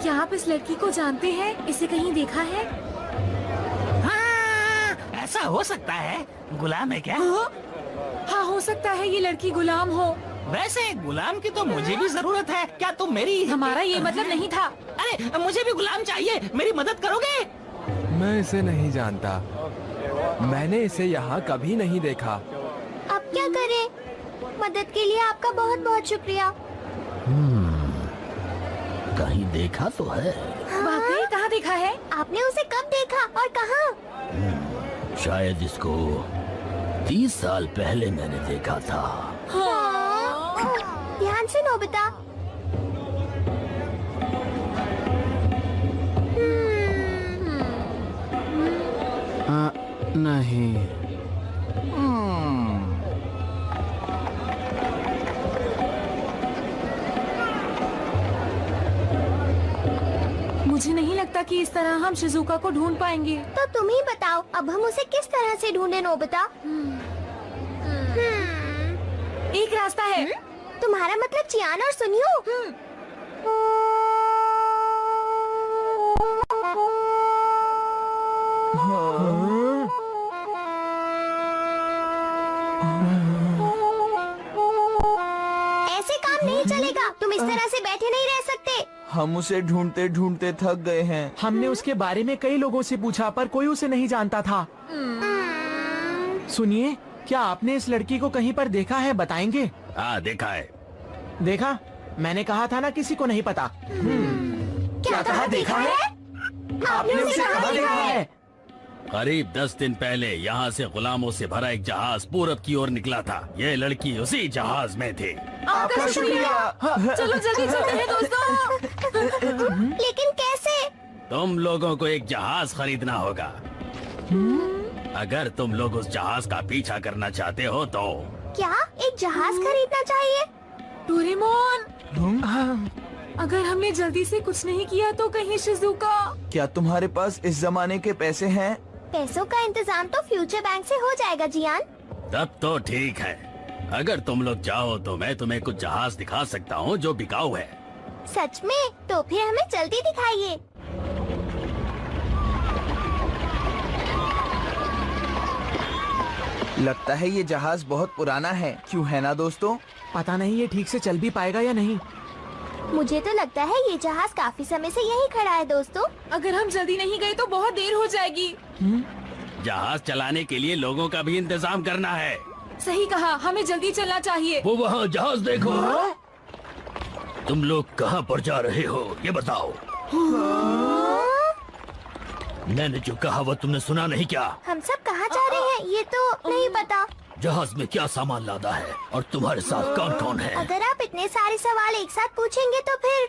क्या आप इस लड़की को जानते हैं? इसे कहीं देखा है? हाँ, ऐसा हो सकता है। गुलाम है क्या? हाँ, हो सकता है ये लड़की गुलाम हो। वैसे गुलाम की तो मुझे भी जरूरत है। क्या तुम मेरी? हमारा ये मतलब नहीं था। अरे मुझे भी गुलाम चाहिए, मेरी मदद करोगे? मैं इसे नहीं जानता। मैंने इसे यहाँ कभी नहीं देखा। अब क्या करें? मदद के लिए आपका बहुत बहुत शुक्रिया। कहीं देखा तो है? वाकई कहाँ देखा है? आपने उसे कब देखा और कहाँ? शायद इसको 30 साल पहले मैंने देखा था। ध्यान से नोबिता। नहीं। मुझे नहीं लगता कि इस तरह हम शिजुका को ढूंढ पाएंगे। तो तुम ही बताओ, अब हम उसे किस तरह से ढूंढे नोबिता? एक रास्ता है। तुम्हारा मतलब चियान और सुनियो? ऐसे काम नहीं चलेगा। तुम इस तरह से बैठे नहीं रह सकते। हम उसे ढूंढते ढूंढते थक गए हैं। हमने उसके बारे में कई लोगों से पूछा पर कोई उसे नहीं जानता था। सुनिए, क्या आपने इस लड़की को कहीं पर देखा है? बताएंगे? हाँ, देखा है। देखा? मैंने कहा था ना किसी को नहीं पता। क्या कहा देखा है? आपने उसे कहाँ देखा है? करीब 10 दिन पहले यहाँ से गुलामों से भरा एक जहाज पूरब की ओर निकला था। ये लड़की उसी जहाज में थी। आपका शुक्रिया। चलो जल्दी चलते हैं दोस्तों। लेकिन कैसे? तुम लोगों को एक जहाज खरीदना होगा। अगर तुम लोग उस जहाज का पीछा करना चाहते हो तो। क्या एक जहाज खरीदना चाहिए? डोरेमोन, अगर हमने जल्दी से कुछ नहीं किया तो कहीं शिजुका। क्या तुम्हारे पास इस जमाने के पैसे हैं? पैसों का इंतजाम तो फ्यूचर बैंक से हो जाएगा जियान। तब तो ठीक है। अगर तुम लोग चाहो तो मैं तुम्हें कुछ जहाज दिखा सकता हूँ जो बिकाऊ है। सच में? तो फिर हमें जल्दी दिखाइए। लगता है ये जहाज बहुत पुराना है, क्यों है ना दोस्तों? पता नहीं ये ठीक से चल भी पाएगा या नहीं। मुझे तो लगता है ये जहाज काफी समय से यहीं खड़ा है दोस्तों। अगर हम जल्दी नहीं गए तो बहुत देर हो जाएगी। जहाज चलाने के लिए लोगों का भी इंतजाम करना है। सही कहा, हमें जल्दी चलना चाहिए। वो वहाँ जहाज देखो। तुम लोग कहाँ पर जा रहे हो ये बताओ। मैंने जो कहा वो तुमने सुना नहीं क्या? हम सब कहाँ जा रहे हैं ये तो नहीं पता। जहाज में क्या सामान लादा है और तुम्हारे साथ कौन कौन है? अगर आप इतने सारे सवाल एक साथ पूछेंगे तो फिर।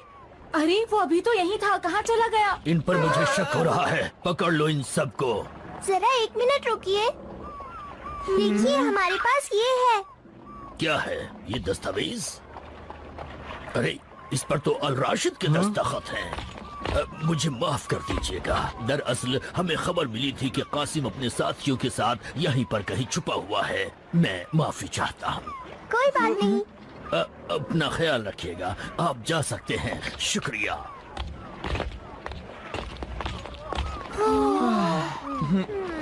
अरे वो अभी तो यहीं था, कहाँ चला गया? इन पर मुझे शक हो रहा है। पकड़ लो इन सबको। जरा 1 मिनट रुकिए। देखिए हमारे पास ये है। क्या है ये दस्तावेज? अरे इस पर तो अल राशिद के दस्तखत हैं। मुझे माफ कर दीजिएगा। दरअसल हमें खबर मिली थी कि कासिम अपने साथियों के साथ यहीं पर कहीं छुपा हुआ है। मैं माफी चाहता हूँ। कोई बात नहीं। अपना ख्याल रखिएगा। आप जा सकते हैं। शुक्रिया।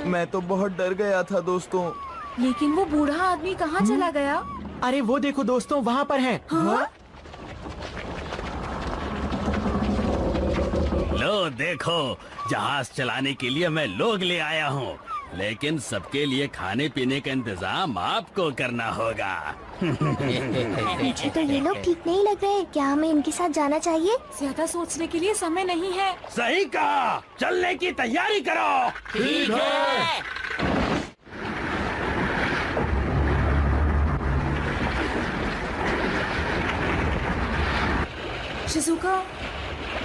मैं तो बहुत डर गया था दोस्तों। लेकिन वो बूढ़ा आदमी कहाँ चला गया? अरे वो देखो दोस्तों, वहाँ पर है। हाँ? लो देखो, जहाज चलाने के लिए मैं लोग ले आया हूँ, लेकिन सबके लिए खाने पीने का इंतजाम आपको करना होगा। मुझे तो ये लोग ठीक नहीं लग रहे। क्या हमें इनके साथ जाना चाहिए? ज्यादा सोचने के लिए समय नहीं है। सही कहा, चलने की तैयारी करो। ठीक है। शिजुका,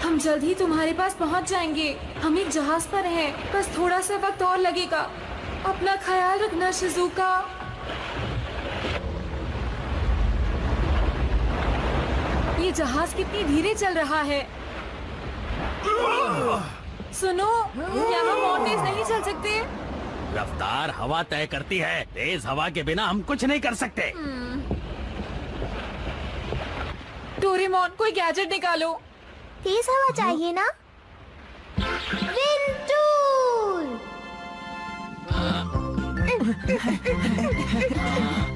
हम जल्द ही तुम्हारे पास पहुंच जाएंगे। हम एक जहाज पर हैं, बस थोड़ा सा वक्त और लगेगा। अपना ख्याल रखना शिजुका। ये जहाज कितनी धीरे चल रहा है। सुनो, यहाँ और तेज नहीं चल सकते। रफ्तार हवा तय करती है। तेज हवा के बिना हम कुछ नहीं कर सकते। डोरेमोन, कोई गैजेट निकालो। तेज हवा चाहिए ना? Wind tool.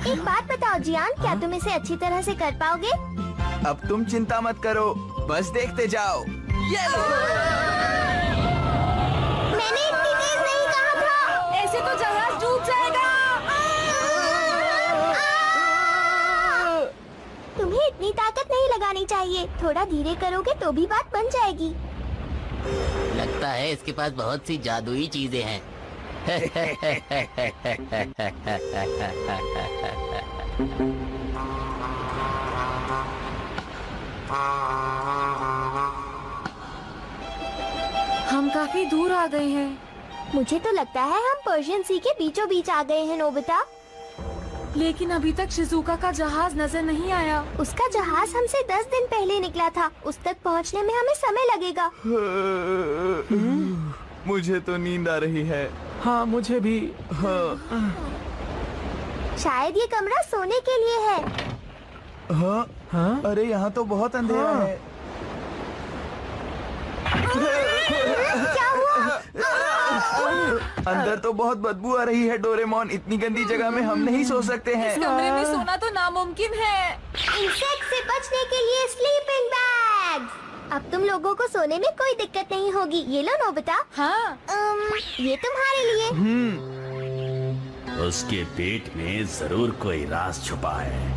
एक बात बताओ जियान, क्या तुम इसे अच्छी तरह से कर पाओगे? अब तुम चिंता मत करो, बस देखते जाओ। ये लो। मैंने इतनी तेज नहीं कहा था। ऐसे तो जहाज थोड़ा धीरे करोगे तो भी बात बन जाएगी। लगता है इसके पास बहुत सी जादुई चीजें हैं। हम काफी दूर आ गए हैं। मुझे तो लगता है हम पर्शियन सी के बीचों बीच आ गए हैं नोबिता। लेकिन अभी तक शिजुका का जहाज नजर नहीं आया। उसका जहाज हमसे 10 दिन पहले निकला था। उस तक पहुंचने में हमें समय लगेगा। मुझे तो नींद आ रही है। हाँ मुझे भी। शायद ये कमरा सोने के लिए है। हाँ? हाँ? अरे यहाँ तो बहुत अंधेरा हाँ। है। क्या हुआ? अंदर तो बहुत बदबू आ रही है डोरेमोन। इतनी गंदी जगह में हम नहीं सो सकते हैं। इस कमरे में सोना तो नामुमकिन है। इंसेक्ट से बचने के लिए स्लीपिंग बैग्स। अब तुम लोगों को सोने में कोई दिक्कत नहीं होगी। ये लो नोबिता। हाँ। ये तुम्हारे लिए। उसके पेट में जरूर कोई राज छुपा है।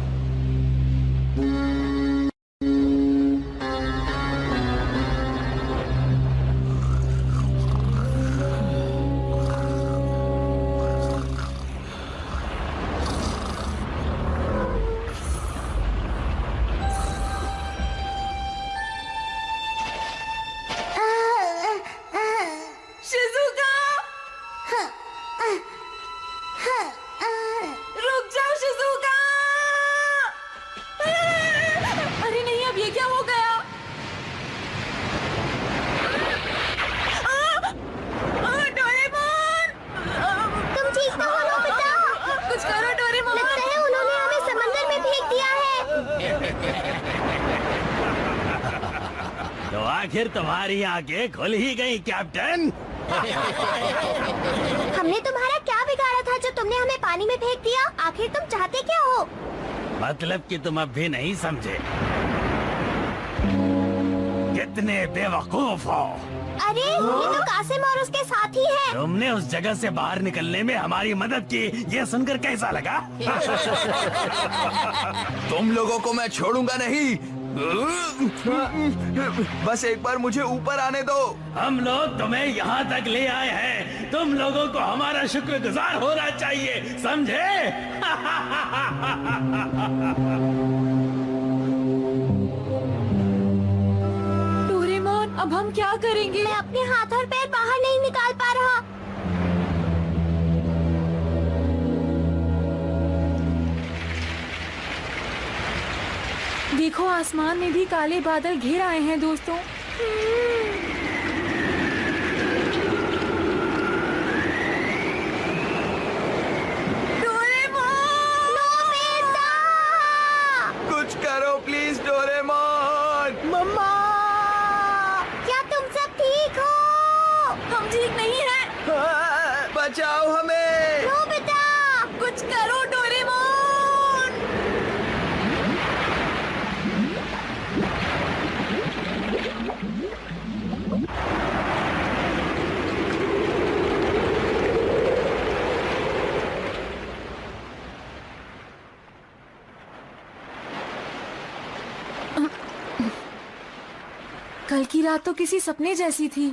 शिजुका! रुक जाओ शिजुका! अरे नहीं, अब ये क्या हो गया? डोरेमोन! तुम ठीक तो हो नोबिता? कुछ करो डोरेमोन! लगता है उन्होंने हमें समंदर में फेंक दिया है। तो आखिर तुम्हारी आंखें खुल ही गई कैप्टन। हमने तुम्हारा क्या बिगाड़ा था जो तुमने हमें पानी में फेंक दिया? आखिर तुम चाहते क्या हो? मतलब कि तुम अब भी नहीं समझे। कितने बेवकूफ हो। अरे ये तो कासिम और उसके साथी है। तुमने उस जगह से बाहर निकलने में हमारी मदद की, ये सुनकर कैसा लगा? तुम लोगों को मैं छोड़ूंगा नहीं। बस एक बार मुझे ऊपर आने दो। हम लोग तुम्हें यहाँ तक ले आए हैं, तुम लोगों को हमारा शुक्रगुजार होना चाहिए, समझे? डोरेमोन, अब हम क्या करेंगे? मैं अपने हाथ और पैर बाहर नहीं निकाल पा रहा। देखो, आसमान में भी काले बादल घिर आए हैं दोस्तों। कुछ करो प्लीज डोरेमोन। मम्मा! क्या तुम सब ठीक हो? हम ठीक नहीं हैं। बचाओ हमें। नोबिता! कुछ करो डोरेमोन! कल की रात तो किसी सपने जैसी थी।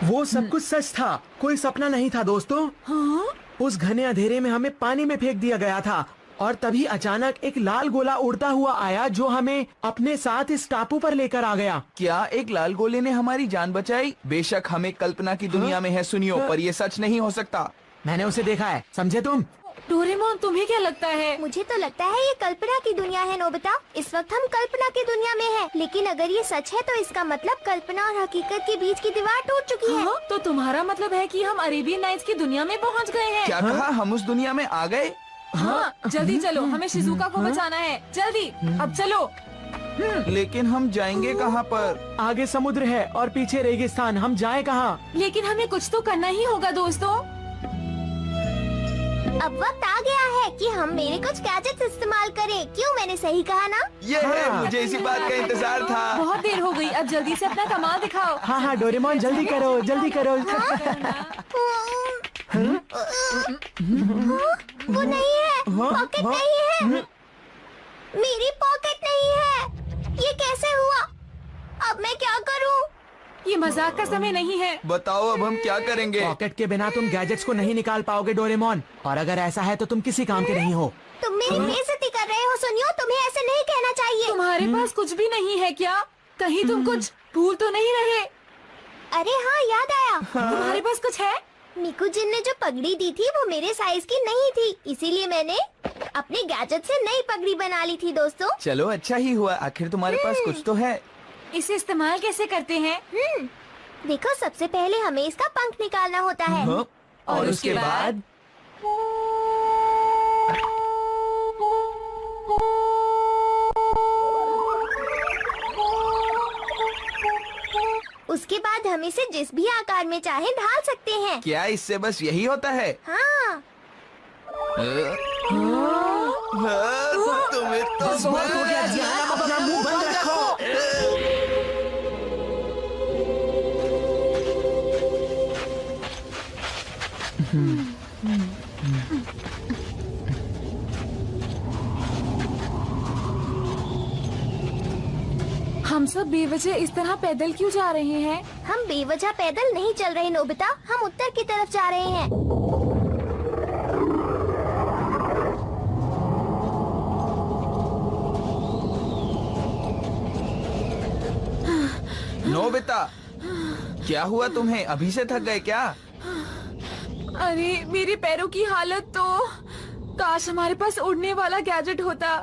वो सब कुछ सच था, कोई सपना नहीं था दोस्तों। हाँ? उस घने अंधेरे में हमें पानी में फेंक दिया गया था और तभी अचानक एक लाल गोला उड़ता हुआ आया जो हमें अपने साथ इस टापू पर लेकर आ गया। क्या एक लाल गोले ने हमारी जान बचाई? बेशक हमें कल्पना की दुनिया में है सुनियो, पर ये सच नहीं हो सकता। मैंने उसे देखा है, समझे तुम? डोरेमोन, तुम्हें क्या लगता है? मुझे तो लगता है ये कल्पना की दुनिया है नोबिता। इस वक्त हम कल्पना की दुनिया में हैं, लेकिन अगर ये सच है तो इसका मतलब कल्पना और हकीकत के बीच की दीवार टूट चुकी है। हाँ? तो तुम्हारा मतलब है कि हम अरेबियन नाइट्स की दुनिया में पहुंच गए हैं। क्या कहा? हम उस दुनिया में आ गए? हाँ, जल्दी चलो, हमें शिजुका को बचाना है। जल्दी, अब चलो। लेकिन हम जाएंगे कहाँ पर? आगे समुद्र है और पीछे रेगिस्तान, हम जाए कहाँ? लेकिन हमें कुछ तो करना ही होगा दोस्तों। अब वक्त आ गया है कि हम मेरे कुछ गैजेट्स इस्तेमाल करें। क्यों, मैंने सही कहा ना? ये है, मुझे इसी बात का इंतजार था। बहुत देर हो गई, अब जल्दी से अपना कमाल दिखाओ। हाँ हाँ डोरेमोन, जल्दी करो, जल्दी करो। वो नहीं है, पॉकेट नहीं है, मेरी पॉकेट नहीं है। ये कैसे हुआ? अब मैं क्या करूं? ये मजाक का समय नहीं है। बताओ अब हम क्या करेंगे? पॉकेट के बिना तुम गैजेट्स को नहीं निकाल पाओगे डोरेमोन, और अगर ऐसा है तो तुम किसी काम के नहीं हो। तुम मेरी बेइज्जती कर रहे हो सुनियो, तुम्हें ऐसे नहीं कहना चाहिए। तुम्हारे पास कुछ भी नहीं है क्या? कहीं तुम कुछ भूल तो नहीं रहे? अरे हाँ, याद आया। तुम्हारे पास कुछ है? निकुजिन ने जो पगड़ी दी थी वो मेरे साइज की नहीं थी, इसीलिए मैंने अपने गैजेट से नई पगड़ी बना ली थी दोस्तों। चलो अच्छा ही हुआ, आखिर तुम्हारे पास कुछ तो है। इसे इस्तेमाल कैसे करते हैं? देखो, सबसे पहले हमें इसका पंख निकालना होता है। हाँ? और उसके बाद? उसके बाद हम इसे जिस भी आकार में चाहे ढाल सकते हैं। क्या इससे बस यही होता है? हाँ। तुम्हें तो बहुत हो गया जियान, अब अपना मुंह बंद रखो। हम सब बेवजह इस तरह पैदल क्यों जा रहे हैं? हम बेवजह पैदल नहीं चल रहे नोबिता, हम उत्तर की तरफ जा रहे हैं। नोबिता, क्या हुआ तुम्हें? अभी से थक गए क्या? अरे मेरे पैरों की हालत तो। काश हमारे पास उड़ने वाला गैजेट होता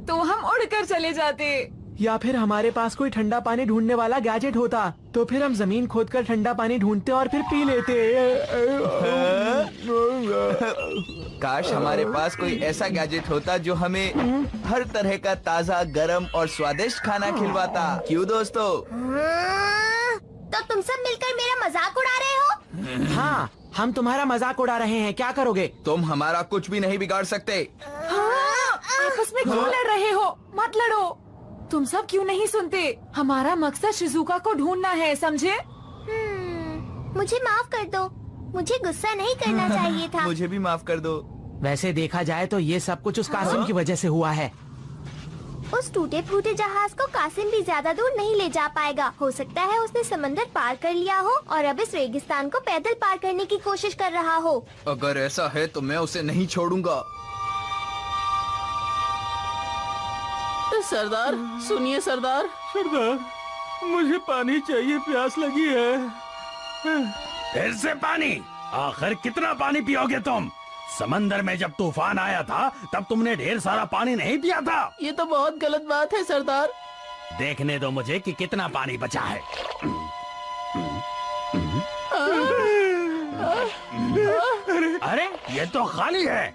तो हम उड़कर चले जाते। या फिर हमारे पास कोई ठंडा पानी ढूंढने वाला गैजेट होता तो फिर हम जमीन खोदकर ठंडा पानी ढूंढते और फिर पी लेते। काश हमारे पास कोई ऐसा गैजेट होता जो हमें हर तरह का ताज़ा, गर्म और स्वादिष्ट खाना खिलवाता। क्यों दोस्तों? तो तुम सब मिलकर मेरा मजाक उड़ा रहे हो? हाँ, हम तुम्हारा मजाक उड़ा रहे हैं, क्या करोगे? तुम हमारा कुछ भी नहीं बिगाड़ सकते। आपस में क्यों लड़ रहे हो? मत लड़ो। तुम सब क्यों नहीं सुनते? हमारा मकसद शिजुका को ढूंढना है, समझे? मुझे माफ कर दो, मुझे गुस्सा नहीं करना चाहिए था। मुझे भी माफ कर दो। वैसे देखा जाए तो ये सब कुछ उस कासिम की वजह से हुआ है। उस टूटे फूटे जहाज को कासिम भी ज्यादा दूर नहीं ले जा पाएगा। हो सकता है उसने समंदर पार कर लिया हो और अब इस रेगिस्तान को पैदल पार करने की कोशिश कर रहा हो। अगर ऐसा है तो मैं उसे नहीं छोड़ूंगा। सरदार सुनिए सरदार। सरदार, मुझे पानी चाहिए, प्यास लगी है। फिर से पानी? आखिर कितना पानी पियोगे तुम? समंदर में जब तूफान आया था तब तुमने ढेर सारा पानी नहीं पिया था? ये तो बहुत गलत बात है सरदार। देखने दो मुझे कि कितना पानी बचा है। अरे ये तो खाली है।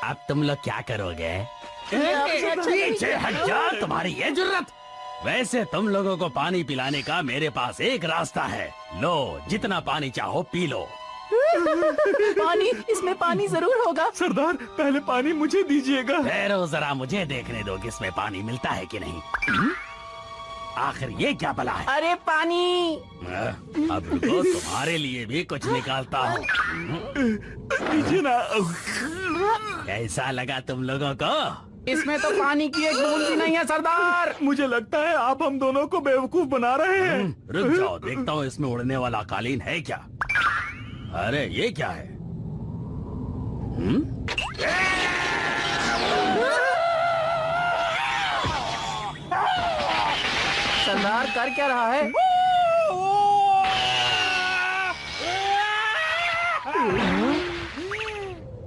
अब तुम लोग क्या करोगे? पीछे हट जा, तुम्हारी ये जुर्रत। वैसे तुम लोगों को पानी पिलाने का मेरे पास एक रास्ता है। लो, जितना पानी चाहो पी लो। पानी, इसमें पानी जरूर होगा। सरदार, पहले पानी मुझे दीजिएगा। ठहरो जरा, मुझे देखने दो कि इसमें पानी मिलता है कि नहीं। आखिर ये क्या बला है? अरे पानी। अब रुको, तुम्हारे लिए भी कुछ निकालता हूँ। दीजिए ना। कैसा लगा तुम लोगों को? इसमें तो पानी की एक बूंद भी नहीं है सरदार। मुझे लगता है आप हम दोनों को बेवकूफ बना रहे हैं। रुक जाओ, देखता हूँ इसमें उड़ने वाला कालीन है क्या। अरे ये क्या है? सरदार कर क्या रहा है?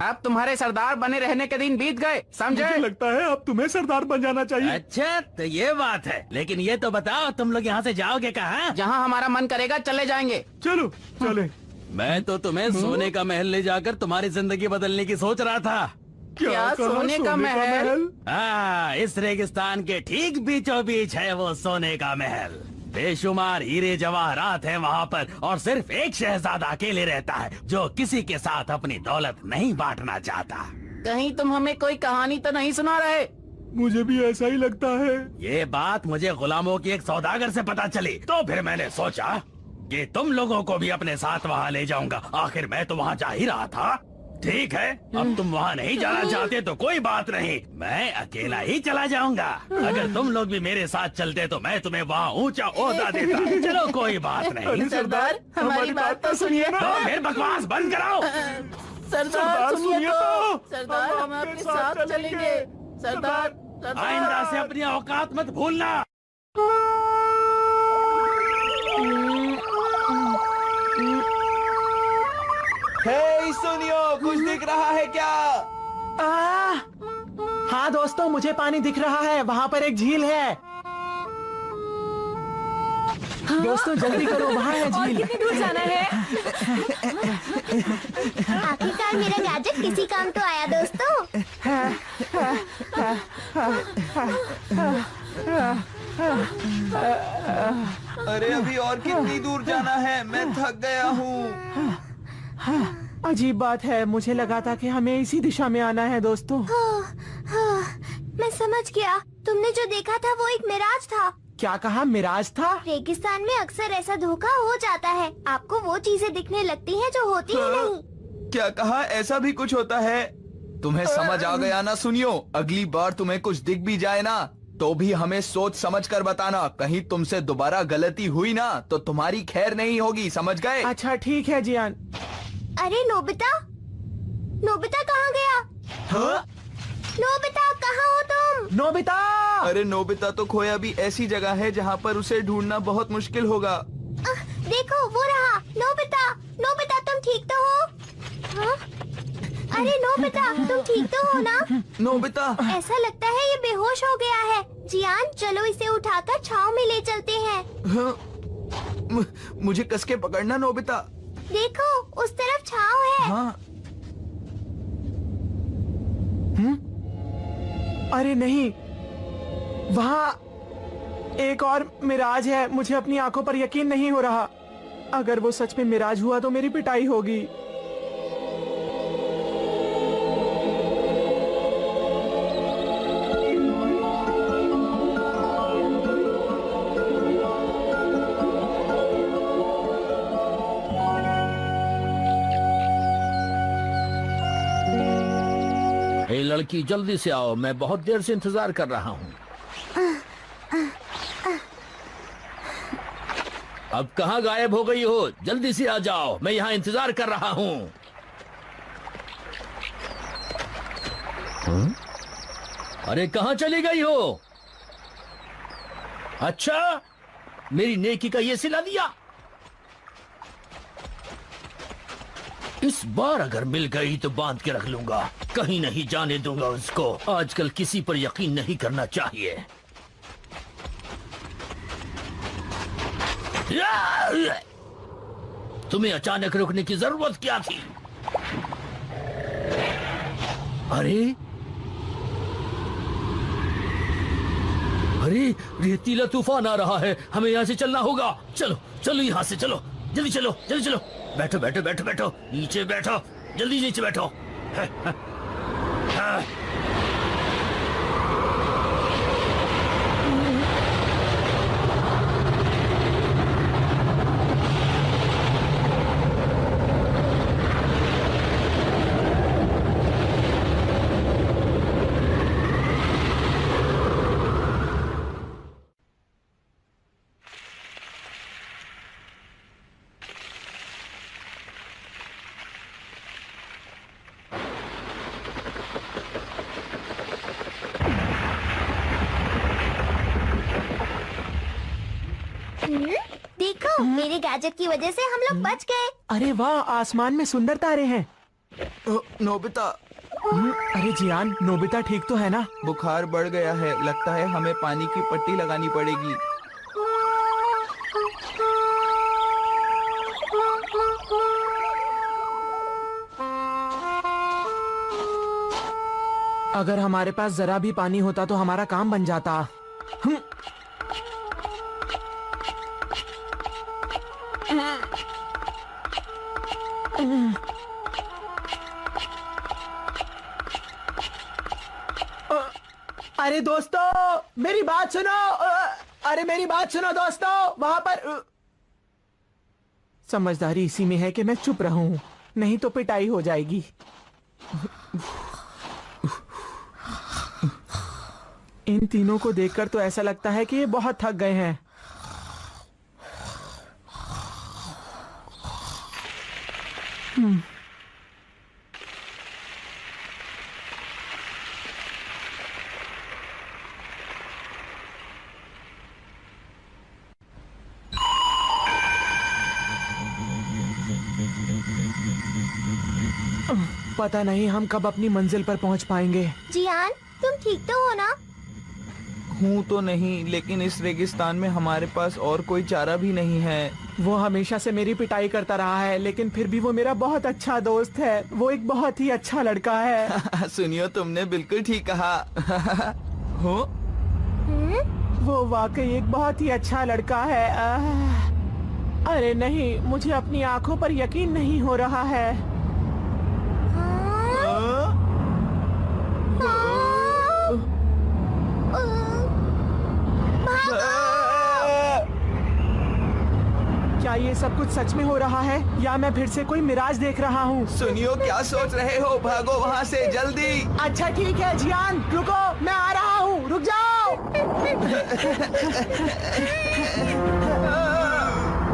अब तुम्हारे सरदार बने रहने के दिन बीत गए, समझे? मुझे लगता है अब तुम्हें सरदार बन जाना चाहिए। अच्छा तो ये बात है, लेकिन ये तो बताओ तुम लोग यहाँ से जाओगे कहाँ? जहाँ हमारा मन करेगा चले जाएंगे। चलो चले। मैं तो तुम्हें सोने का महल ले जाकर तुम्हारी जिंदगी बदलने की सोच रहा था। क्या सोने का महल? हाँ, इस रेगिस्तान के ठीक बीचों बीच है वो सोने का महल। बेशुमार हीरे जवाहरात हैं वहाँ पर, और सिर्फ एक शहजादा अकेले रहता है जो किसी के साथ अपनी दौलत नहीं बांटना चाहता। कहीं तुम हमें कोई कहानी तो नहीं सुना रहे? मुझे भी ऐसा ही लगता है। ये बात मुझे गुलामों की एक सौदागर से पता चली, तो फिर मैंने सोचा कि तुम लोगों को भी अपने साथ वहाँ ले जाऊंगा। आखिर मैं तो वहाँ जा ही रहा था। ठीक है, अब तुम वहाँ नहीं जाना चाहते तो कोई बात नहीं, मैं अकेला ही चला जाऊंगा। अगर तुम लोग भी मेरे साथ चलते तो मैं तुम्हें वहाँ ऊंचा ओहदा देता। चलो कोई बात नहीं। सरदार हमारी बात तो सुनिए ना। तो फिर बकवास बंद कराओ। सरदार सुनिए तो। सरदार हम आपके साथ चलेंगे। सरदार आइंदा से अपनी औकात मत भूलना। हे सुनियो, कुछ दिख रहा है क्या? हाँ दोस्तों, मुझे पानी दिख रहा है। वहाँ पर एक झील है। दोस्तों जल्दी करो, वहाँ है और झील। कितनी दूर जाना है? आखिरकार मेरा गैजेट किसी काम तो आया दोस्तों। अरे अभी और कितनी दूर जाना है? मैं थक गया हूँ। अजीब बात है, मुझे लगा था कि हमें इसी दिशा में आना है दोस्तों। मैं समझ गया, तुमने जो देखा था वो एक मिराज था। क्या कहा? मिराज था? रेगिस्तान में अक्सर ऐसा धोखा हो जाता है, आपको वो चीजें दिखने लगती हैं जो होती ही नहीं। क्या कहा? ऐसा भी कुछ होता है? तुम्हें समझ आ गया ना? सुनियो, अगली बार तुम्हें कुछ दिख भी जाए ना तो भी हमें सोच समझ कर बताना। कहीं तुमसे दोबारा गलती हुई ना तो तुम्हारी खैर नहीं होगी, समझ गए? अच्छा ठीक है जियान। अरे नोबिता, नोबिता कहाँ गया? नोबिता कहाँ हो तुम? नोबिता! अरे नोबिता तो खोया भी ऐसी जगह है जहाँ पर उसे ढूंढना बहुत मुश्किल होगा। देखो वो रहा। नोबिता, नोबिता तुम ठीक तो हो? हाँ? अरे नोबिता तुम ठीक तो हो ना? नोबिता, ऐसा लगता है ये बेहोश हो गया है। जियान चलो इसे उठाकर छाव में ले चलते हैं। मुझे कसके पकड़ना नोबिता। देखो उस तरफ छाव है। हाँ। अरे नहीं, वहाँ एक और मिराज है। मुझे अपनी आंखों पर यकीन नहीं हो रहा। अगर वो सच में मिराज हुआ तो मेरी पिटाई होगी। हे लड़की, जल्दी से आओ, मैं बहुत देर से इंतजार कर रहा हूँ। अब कहाँ गायब हो गई हो? जल्दी से आ जाओ, मैं यहाँ इंतजार कर रहा हूँ। अरे कहाँ चली गई हो? अच्छा, मेरी नेकी का ये सिला दिया। इस बार अगर मिल गई तो बांध के रख लूंगा, कहीं नहीं जाने दूंगा उसको। आजकल किसी पर यकीन नहीं करना चाहिए। तुम्हें अचानक रुकने की जरूरत क्या थी? अरे अरे, रेतीला तूफान आ रहा है, हमें यहाँ से चलना होगा। चलो चलो, यहाँ से चलो, जल्दी चलो, जल्दी चलो। बैठो बैठो बैठो बैठो, नीचे बैठो, जल्दी नीचे बैठो। देखो मेरे गैजेट की वजह से हम लोग बच गए। अरे वाह, आसमान में सुंदर तारे हैं। नोबिता। अरे जियान, नोबिता ठीक तो है ना? बुखार बढ़ गया है, लगता है हमें पानी की पट्टी लगानी पड़ेगी। अगर हमारे पास जरा भी पानी होता तो हमारा काम बन जाता। अरे दोस्तों मेरी बात सुनो। अरे मेरी बात सुनो दोस्तों, वहां पर। समझदारी इसी में है कि मैं चुप रहूं, नहीं तो पिटाई हो जाएगी। इन तीनों को देखकर तो ऐसा लगता है कि ये बहुत थक गए हैं। पता नहीं हम कब अपनी मंजिल पर पहुंच पाएंगे। जियान, तुम ठीक तो हो ना? हूँ तो नहीं, लेकिन इस रेगिस्तान में हमारे पास और कोई चारा भी नहीं है। वो हमेशा से मेरी पिटाई करता रहा है, लेकिन फिर भी वो मेरा बहुत अच्छा दोस्त है। वो एक बहुत ही अच्छा लड़का है। सुनियो, तुमने बिल्कुल ठीक कहा। हो? वो वाकई एक बहुत ही अच्छा लड़का है। अरे नहीं, मुझे अपनी आंखों पर यकीन नहीं हो रहा है। क्या ये सब कुछ सच में हो रहा है या मैं फिर से कोई मिराज देख रहा हूँ? सुनियो, क्या सोच रहे हो? भागो वहाँ से जल्दी। अच्छा ठीक है जियान, रुको, मैं आ रहा हूँ, रुक जाओ।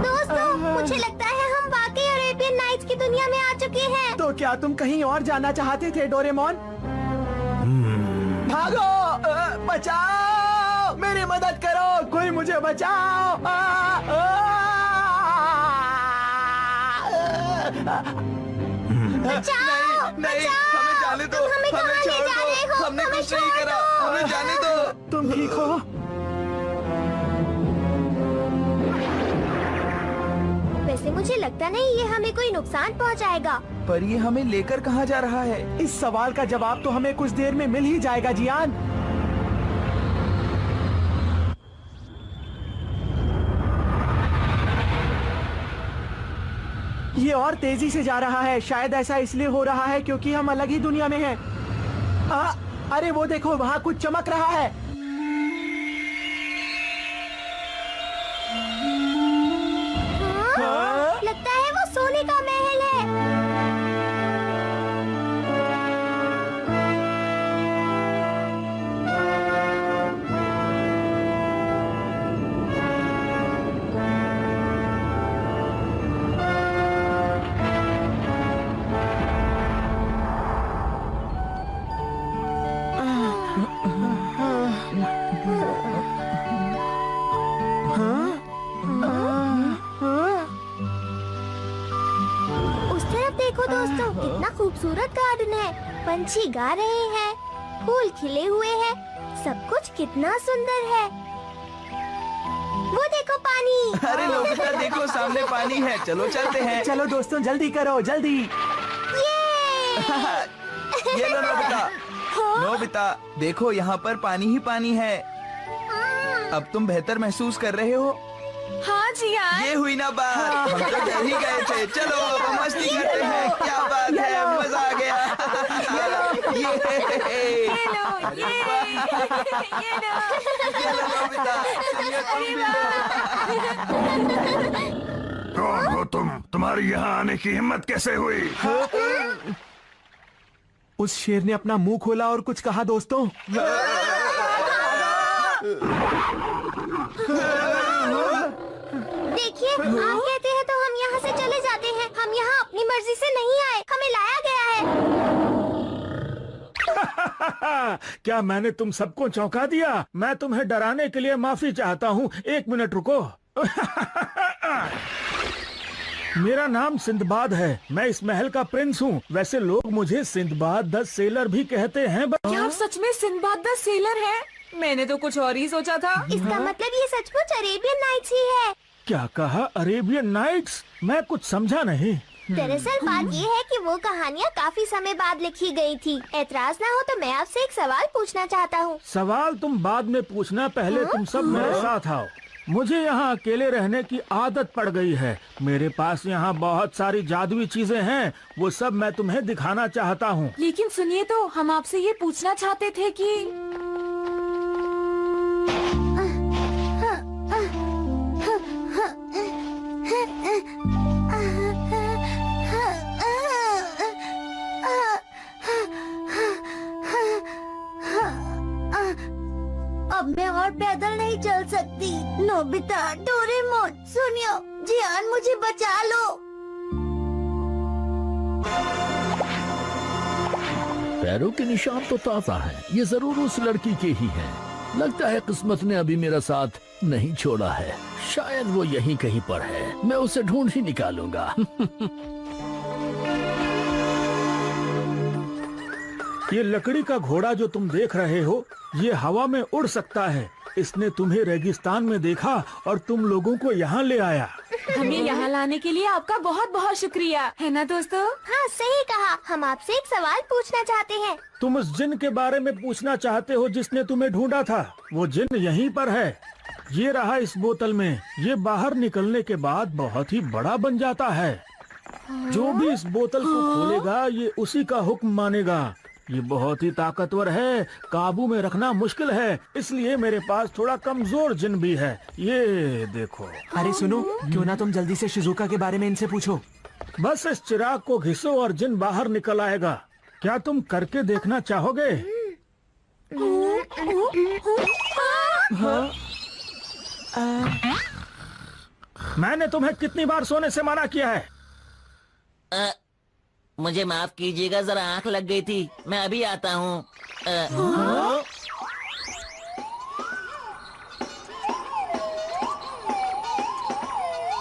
दोस्तों, मुझे लगता है हम वाकई अरेबियन नाइट्स की दुनिया में आ चुके हैं। तो क्या तुम कहीं और जाना चाहते थे डोरेमोन? भागो, बचाओ, मेरी मदद करो, कोई मुझे बचाओ। बचाओ, नहीं, हमें जाने दो, हमें छोड़ दो, हमने कुछ नहीं करा, हमें जाने दो। तुम ठीक हो? वैसे मुझे लगता नहीं ये हमें कोई नुकसान पहुंचाएगा। पर ये हमें लेकर कहाँ जा रहा है? इस सवाल का जवाब तो हमें कुछ देर में मिल ही जाएगा जियान। ये और तेजी से जा रहा है। शायद ऐसा इसलिए हो रहा है क्योंकि हम अलग ही दुनिया में हैं। अरे वो देखो, वहाँ कुछ चमक रहा है। लगता है वो सोने का महल है। देखो दोस्तों, कितना खूबसूरत गार्डन है। पंछी गा रहे हैं, फूल खिले हुए हैं, सब कुछ कितना सुंदर है। वो देखो पानी। अरे नोबिता, देखो सामने पानी है, चलो चलते हैं। चलो दोस्तों, जल्दी करो, जल्दी। ये लो नोबिता। नोबिता, देखो यहाँ पर पानी ही पानी है। अब तुम बेहतर महसूस कर रहे हो? हाँ जियान। ये हुई ना बात, हम तो डर ही गए थे। चलो अब मस्ती करते हैं। क्या बात है, मजा आ गया। कौन हो तुम? तुम्हारी यहाँ आने की हिम्मत कैसे हुई? उस शेर ने अपना मुंह खोला और कुछ कहा दोस्तों। देखिए, आप कहते हैं तो हम यहाँ से चले जाते हैं। हम यहाँ अपनी मर्जी से नहीं आए, हमें लाया गया है। क्या मैंने तुम सबको चौंका दिया? मैं तुम्हें डराने के लिए माफी चाहता हूँ। 1 मिनट रुको। मेरा नाम सिंदबाद है। मैं इस महल का प्रिंस हूँ। वैसे लोग मुझे सिंदबाद द सेलर भी कहते हैं। क्या आप सच में सिंदबाद द सेलर हैं? मैंने तो कुछ और ही सोचा था। इसका मतलब ये सचमुच अरेबियन नाइट्स ही है। क्या कहा? Arabian nights? मैं कुछ समझा नहीं। दरअसल बात ये है कि वो कहानियाँ काफी समय बाद लिखी गई थी। ऐतराज ना हो तो मैं आपसे एक सवाल पूछना चाहता हूँ। सवाल तुम बाद में पूछना, पहले तुम सब मेरे साथ आओ। मुझे यहाँ अकेले रहने की आदत पड़ गई है। मेरे पास यहाँ बहुत सारी जादुई चीजें हैं, वो सब मैं तुम्हें दिखाना चाहता हूँ। लेकिन सुनिए तो, हम आपसे ये पूछना चाहते थे कि नोबिता, डोरेमोन, सुनियो, जियान मुझे बचा लो। पैरों के निशान तो ताजा हैं। ये जरूर उस लड़की के ही हैं। लगता है किस्मत ने अभी मेरा साथ नहीं छोड़ा है। शायद वो यहीं कहीं पर है। मैं उसे ढूंढ ही निकालूंगा। ये लकड़ी का घोड़ा जो तुम देख रहे हो, ये हवा में उड़ सकता है। इसने तुम्हें रेगिस्तान में देखा और तुम लोगों को यहाँ ले आया। हमें यहाँ लाने के लिए आपका बहुत बहुत शुक्रिया, है ना दोस्तों? हाँ, सही कहा। हम आपसे एक सवाल पूछना चाहते हैं। तुम उस जिन के बारे में पूछना चाहते हो जिसने तुम्हें ढूंढा था। वो जिन यहीं पर है। ये रहा इस बोतल में। ये बाहर निकलने के बाद बहुत ही बड़ा बन जाता है। जो भी इस बोतल को खोलेगा ये उसी का हुक्म मानेगा। ये बहुत ही ताकतवर है, काबू में रखना मुश्किल है, इसलिए मेरे पास थोड़ा कमजोर जिन भी है। ये देखो। अरे सुनो, क्यों ना तुम जल्दी से शिजुका के बारे में इनसे पूछो। बस इस चिराग को घिसो और जिन बाहर निकल आएगा। क्या तुम करके देखना चाहोगे? मैंने तुम्हें कितनी बार सोने से मना किया है? मुझे माफ कीजिएगा, जरा आंख लग गई थी। मैं अभी आता हूँ।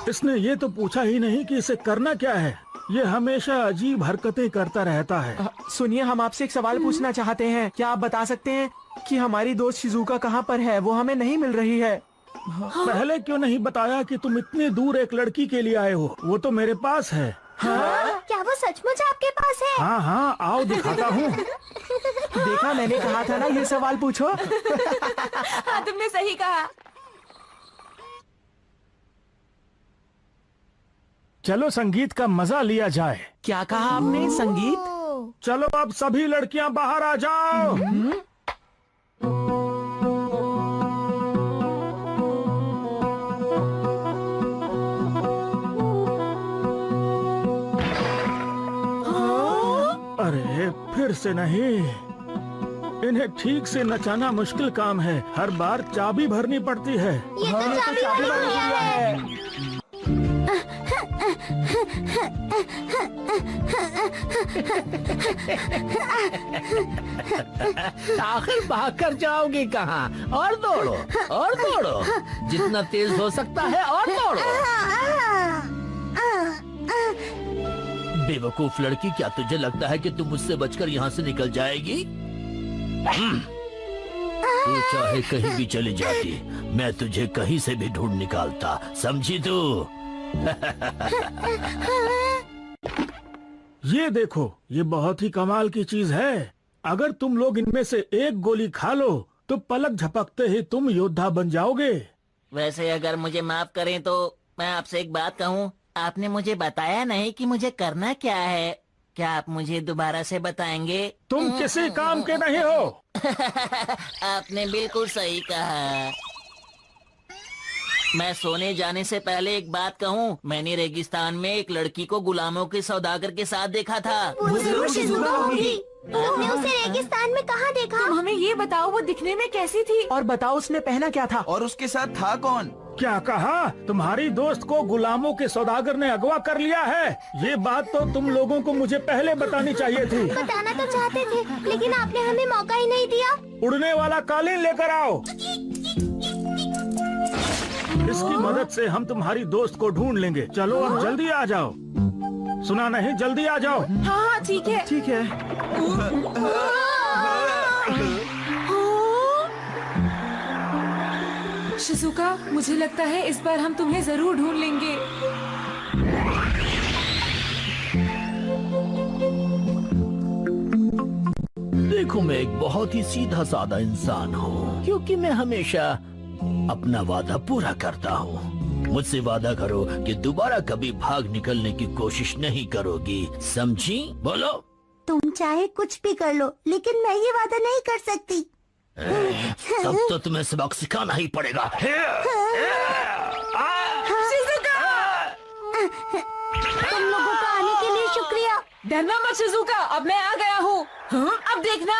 इसने ये तो पूछा ही नहीं कि इसे करना क्या है। ये हमेशा अजीब हरकतें करता रहता है। सुनिए, हम आपसे एक सवाल पूछना चाहते हैं। क्या आप बता सकते हैं कि हमारी दोस्त शिजुका कहाँ पर है? वो हमें नहीं मिल रही है। पहले क्यों नहीं बताया कि तुम इतनी दूर एक लड़की के लिए आए हो? वो तो मेरे पास है। हाँ? क्या वो सचमुच आपके पास है? हाँ हाँ, आओ दिखाता हूँ। देखा, मैंने कहा था ना ये सवाल पूछो। हाँ, तुमने सही कहा। चलो संगीत का मजा लिया जाए। क्या कहा आपने? संगीत? चलो अब सभी लड़कियां बाहर आ जाओ। अरे फिर से नहीं। इन्हें ठीक से नचाना मुश्किल काम है। हर बार चाबी भरनी पड़ती है। ये तो चाबी वाली गुड़िया है। आखिर भाग कर जाओगे कहाँ? और दौड़ो और दौड़ो, जितना तेज हो सकता है, और दौड़ो। बेवकूफ लड़की, क्या तुझे लगता है कि तुम मुझसे बचकर यहाँ से निकल जाएगी? तू चाहे कहीं भी चली जाती, मैं तुझे कहीं से भी ढूंढ निकालता, समझी तू? ये देखो, ये बहुत ही कमाल की चीज है। अगर तुम लोग इनमें से एक गोली खा लो तो पलक झपकते ही तुम योद्धा बन जाओगे। वैसे अगर मुझे माफ करें तो मैं आपसे एक बात कहूँ। आपने मुझे बताया नहीं कि मुझे करना क्या है। क्या आप मुझे दोबारा से बताएंगे? तुम किसी काम के नहीं हो। आपने बिल्कुल सही कहा। मैं सोने जाने से पहले एक बात कहूँ। मैंने रेगिस्तान में एक लड़की को गुलामों के सौदागर के साथ देखा था। वो जरूर शिजुका होगी। तुमने उसे रेगिस्तान में कहाँ देखा? तुम हमें ये बताओ, वो दिखने में कैसी थी? और बताओ उसने पहना क्या था? और उसके साथ था कौन? क्या कहा? तुम्हारी दोस्त को गुलामों के सौदागर ने अगवा कर लिया है। ये बात तो तुम लोगों को मुझे पहले बतानी चाहिए थी। बताना तो चाहते थे, लेकिन आपने हमें मौका ही नहीं दिया। उड़ने वाला कालीन लेकर आओ। इसकी मदद से हम तुम्हारी दोस्त को ढूंढ लेंगे। चलो अब जल्दी आ जाओ। सुना नहीं? जल्दी आ जाओ। हाँ हाँ, ठीक है ठीक है। शिजुका, मुझे लगता है इस बार हम तुम्हें जरूर ढूंढ लेंगे। देखो, मैं एक बहुत ही सीधा साधा इंसान हूँ, क्योंकि मैं हमेशा अपना वादा पूरा करता हूँ। मुझसे वादा करो कि दोबारा कभी भाग निकलने की कोशिश नहीं करोगी, समझी? बोलो। तुम चाहे कुछ भी कर लो, लेकिन मैं ये वादा नहीं कर सकती। तब तो तुम्हें सबक सिखाना ही पड़ेगा। तुम लोगों का आने के लिए शुक्रिया। डरना मत शिजुका, अब मैं आ गया हूँ। हाँ? अब देखना।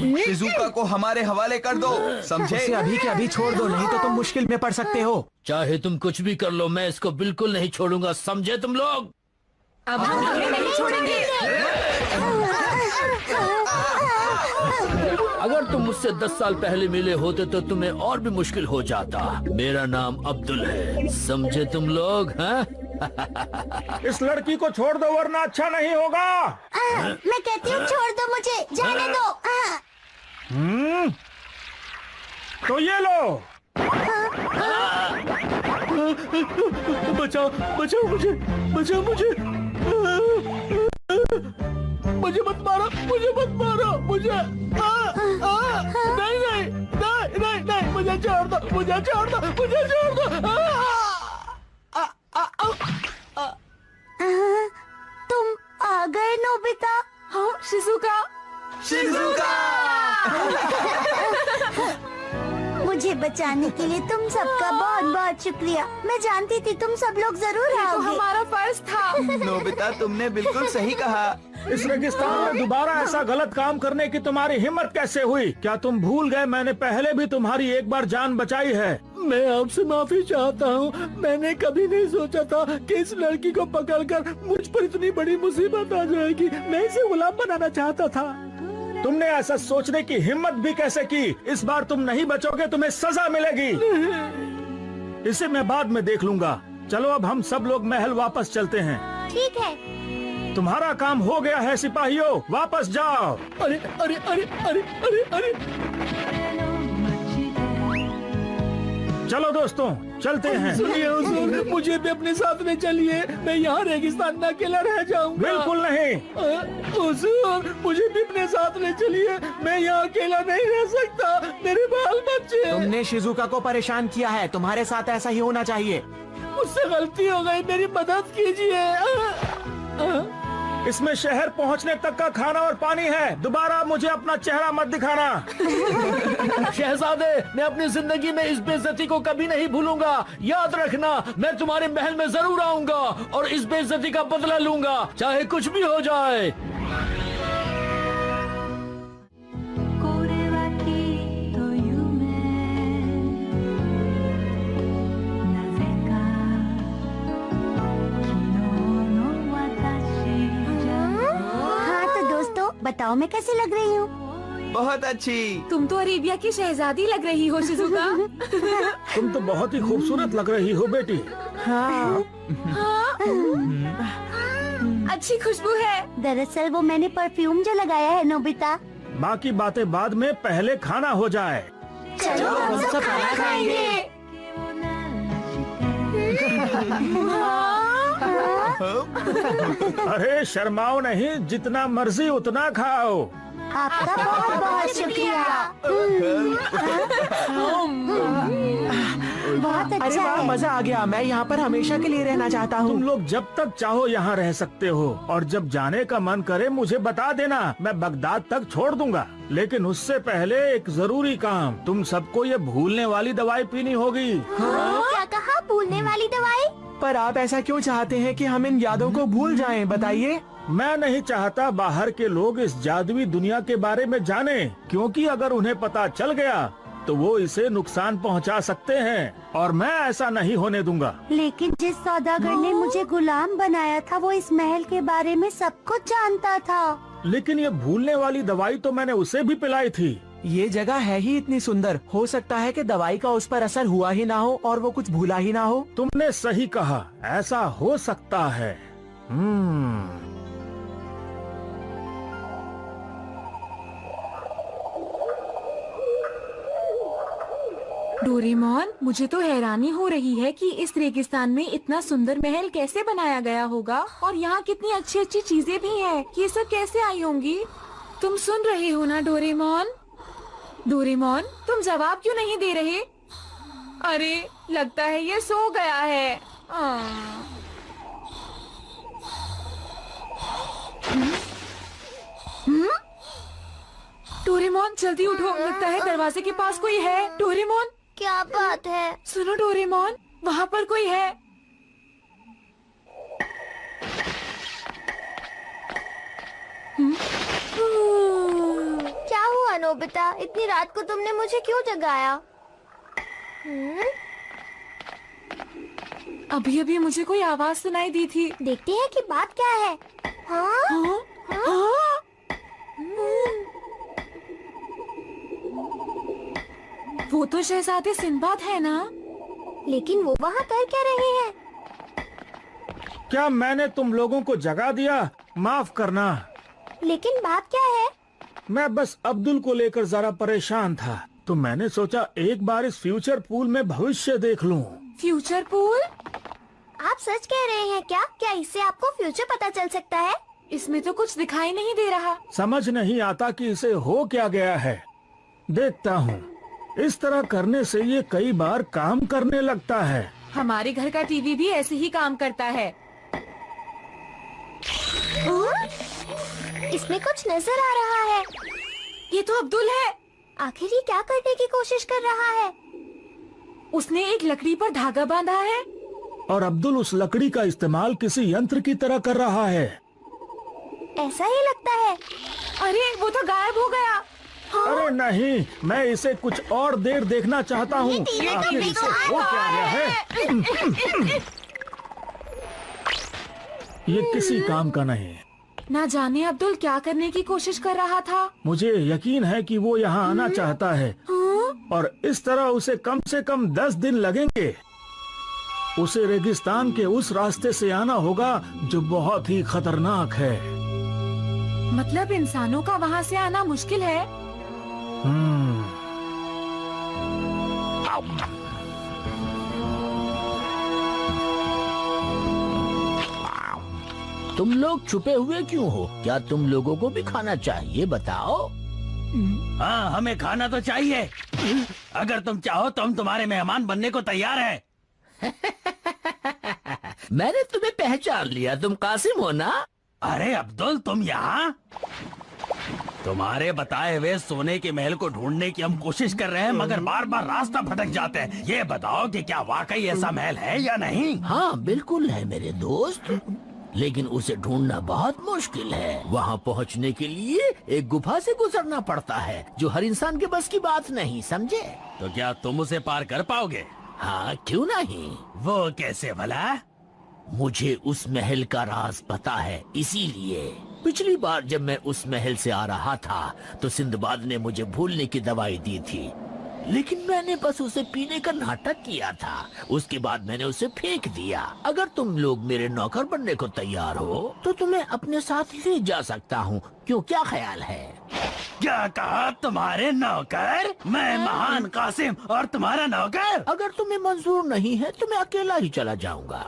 शिजुका को हमारे हवाले कर दो, समझे? उसे अभी के अभी छोड़ दो, नहीं तो तुम मुश्किल में पड़ सकते हो। चाहे तुम कुछ भी कर लो, मैं इसको बिल्कुल नहीं छोड़ूंगा, समझे तुम लोग? अब हम तुम्हें नहीं छोड़ेंगे। अगर तुम मुझसे 10 साल पहले मिले होते तो तुम्हें और भी मुश्किल हो जाता। मेरा नाम अब्दुल है, समझे तुम लोग? हाँ? इस लड़की को छोड़ दो वरना अच्छा नहीं होगा। मैं कहती हूँ छोड़ दो मुझे, जाने दो। तो ये लो। बचाओ बचाओ मुझे, बचाओ मुझे, मुझे मत मारो, मुझे मत मारो, मुझे नहीं नहीं नहीं नहीं नहीं, मुझे छोड़ दो, मुझे छोड़ दो, मुझे छोड़ दो। तुम आ गए नोबिता? हाँ शिजुका। मुझे बचाने के लिए तुम सबका बहुत बहुत शुक्रिया। मैं जानती थी तुम सब लोग जरूर तो आओगे। हमारा फर्ज था। नोबिता, तुमने बिल्कुल सही कहा। इस रेगिस्तान में दोबारा ऐसा गलत काम करने की तुम्हारी हिम्मत कैसे हुई? क्या तुम भूल गए मैंने पहले भी तुम्हारी एक बार जान बचाई है? मैं आपसे माफी चाहता हूँ। मैंने कभी नहीं सोचा था कि इस लड़की को पकड़कर मुझ पर इतनी बड़ी मुसीबत आ जाएगी। मैं इसे गुलाम बनाना चाहता था। तुमने ऐसा सोचने की हिम्मत भी कैसे की? इस बार तुम नहीं बचोगे, तुम्हें सजा मिलेगी। इसे मैं बाद में देख लूंगा। चलो अब हम सब लोग महल वापस चलते हैं। ठीक है। तुम्हारा काम हो गया है सिपाहियों, वापस जाओ। अरे अरे अरे अरे अरे अरे, चलो दोस्तों चलते हैं। सुनिए हुजूर, मुझे भी अपने साथ में चलिए। मैं यहाँ रेगिस्तान में अकेला रह जाऊंगा। बिल्कुल नहीं। हुजूर, मुझे भी अपने साथ में चलिए। मैं यहाँ अकेला नहीं रह सकता, मेरे बाल बच्चे। तुमने शिजुका को परेशान किया है, तुम्हारे साथ ऐसा ही होना चाहिए। मुझसे गलती हो गई, मेरी मदद कीजिए। इसमें शहर पहुंचने तक का खाना और पानी है। दोबारा मुझे अपना चेहरा मत दिखाना। शहजादे, मैं अपनी जिंदगी में इस बेइज्जती को कभी नहीं भूलूंगा। याद रखना, मैं तुम्हारे महल में जरूर आऊंगा और इस बेइज्जती का बदला लूंगा, चाहे कुछ भी हो जाए। बताओ मैं कैसी लग रही हूँ? बहुत अच्छी। तुम तो अरेबिया की शहजादी लग रही हो शिजुका। तुम तो बहुत ही खूबसूरत लग रही हो बेटी। हाँ। अच्छी खुशबू है। दरअसल वो मैंने परफ्यूम जो लगाया है नोबिता। बाकी बातें बाद में, पहले खाना हो जाए। चलो हम सब खाना खाएंगे। अरे शर्माओ नहीं, जितना मर्जी उतना खाओ। आपका बहुत बहुत शुक्रिया। बहुत अरे अच्छा वाह, है। मजा आ गया। मैं यहाँ पर हमेशा के लिए रहना चाहता हूँ। तुम लोग जब तक चाहो यहाँ रह सकते हो, और जब जाने का मन करे मुझे बता देना, मैं बगदाद तक छोड़ दूंगा। लेकिन उससे पहले एक जरूरी काम, तुम सबको ये भूलने वाली दवाई पीनी होगी। क्या कहा? भूलने वाली दवाई? पर आप ऐसा क्यों चाहते हैं कि हम इन यादों को भूल जाएं? बताइए। मैं नहीं चाहता बाहर के लोग इस जादुई दुनिया के बारे में जाने, क्योंकि अगर उन्हें पता चल गया तो वो इसे नुकसान पहुंचा सकते हैं, और मैं ऐसा नहीं होने दूंगा। लेकिन जिस सौदागर ने मुझे गुलाम बनाया था वो इस महल के बारे में सब कुछ जानता था। लेकिन ये भूलने वाली दवाई तो मैंने उसे भी पिलाई थी। ये जगह है ही इतनी सुंदर, हो सकता है कि दवाई का उस पर असर हुआ ही ना हो और वो कुछ भूला ही ना हो। तुमने सही कहा, ऐसा हो सकता है। डोरेमोन, मुझे तो हैरानी हो रही है कि इस रेगिस्तान में इतना सुंदर महल कैसे बनाया गया होगा, और यहाँ कितनी अच्छी अच्छी चीजें भी हैं। ये सब कैसे आई होंगी? तुम सुन रहे हो ना डोरेमोन? डोरेमोन, तुम जवाब क्यों नहीं दे रहे? अरे लगता है ये सो गया है। डोरेमोन जल्दी उठो, लगता है दरवाजे के पास कोई है। डोरेमोन, क्या बात है? सुनो डोरेमोन, वहाँ पर कोई है। क्या हुआ नोबिता, इतनी रात को तुमने मुझे क्यों जगाया? अभी अभी मुझे कोई आवाज सुनाई दी थी। देखते हैं कि बात क्या है। हाँ? हाँ? वो तो शहजादे सिंबाद है ना? लेकिन वो वहाँ कर क्या रहे हैं? क्या मैंने तुम लोगों को जगा दिया? माफ करना। लेकिन बात क्या है? मैं बस अब्दुल को लेकर जरा परेशान था, तो मैंने सोचा एक बार इस फ्यूचर पूल में भविष्य देख लूं। Future pool? आप सच कह रहे हैं क्या? क्या इससे आपको फ्यूचर पता चल सकता है? इसमें तो कुछ दिखाई नहीं दे रहा। समझ नहीं आता कि इसे हो क्या गया है। देखता हूँ। इस तरह करने से ये कई बार काम करने लगता है। हमारे घर का टीवी भी ऐसे ही काम करता है। इसमें कुछ नजर आ रहा है। ये तो अब्दुल है। आखिर ये क्या करने की कोशिश कर रहा है? उसने एक लकड़ी पर धागा बांधा है और अब्दुल उस लकड़ी का इस्तेमाल किसी यंत्र की तरह कर रहा है। ऐसा ही लगता है। अरे वो तो गायब हो गया। हाँ? अरे नहीं, मैं इसे कुछ और देर देखना चाहता हूँ। आखिर इसे हो क्या गया है? ये किसी काम का नहीं। ना जाने अब्दुल क्या करने की कोशिश कर रहा था। मुझे यकीन है कि वो यहाँ आना चाहता है। और इस तरह उसे कम से कम 10 दिन लगेंगे। उसे रेगिस्तान के उस रास्ते से आना होगा जो बहुत ही खतरनाक है। मतलब इंसानों का वहाँ से आना मुश्किल है। तुम लोग छुपे हुए क्यों हो? क्या तुम लोगों को भी खाना चाहिए? बताओ। हाँ, हमें खाना तो चाहिए। अगर तुम चाहो तो हम तुम्हारे मेहमान बनने को तैयार हैं। मैंने तुम्हें पहचान लिया, तुम कासिम हो ना? अरे अब्दुल, तुम यहाँ? तुम्हारे बताए हुए सोने के महल को ढूंढने की हम कोशिश कर रहे हैं, मगर बार बार रास्ता भटक जाते हैं। ये बताओ कि क्या वाकई ऐसा महल है या नहीं? हाँ बिल्कुल है मेरे दोस्त, लेकिन उसे ढूंढना बहुत मुश्किल है। वहाँ पहुँचने के लिए एक गुफा से गुजरना पड़ता है, जो हर इंसान के बस की बात नहीं, समझे? तो क्या तुम उसे पार कर पाओगे? हाँ, क्यों नहीं। वो कैसे भला? मुझे उस महल का राज पता है, इसीलिए पिछली बार जब मैं उस महल से आ रहा था तो सिंदबाद ने मुझे भूलने की दवाई दी थी, लेकिन मैंने बस उसे पीने का नाटक किया था। उसके बाद मैंने उसे फेंक दिया। अगर तुम लोग मेरे नौकर बनने को तैयार हो तो तुम्हें अपने साथ ले जा सकता हूँ। क्यों, क्या ख्याल है? क्या कहा? तुम्हारे नौकर? मैं महान कासिम और तुम्हारा नौकर? अगर तुम्हें मंजूर नहीं है तो मैं अकेला ही चला जाऊंगा।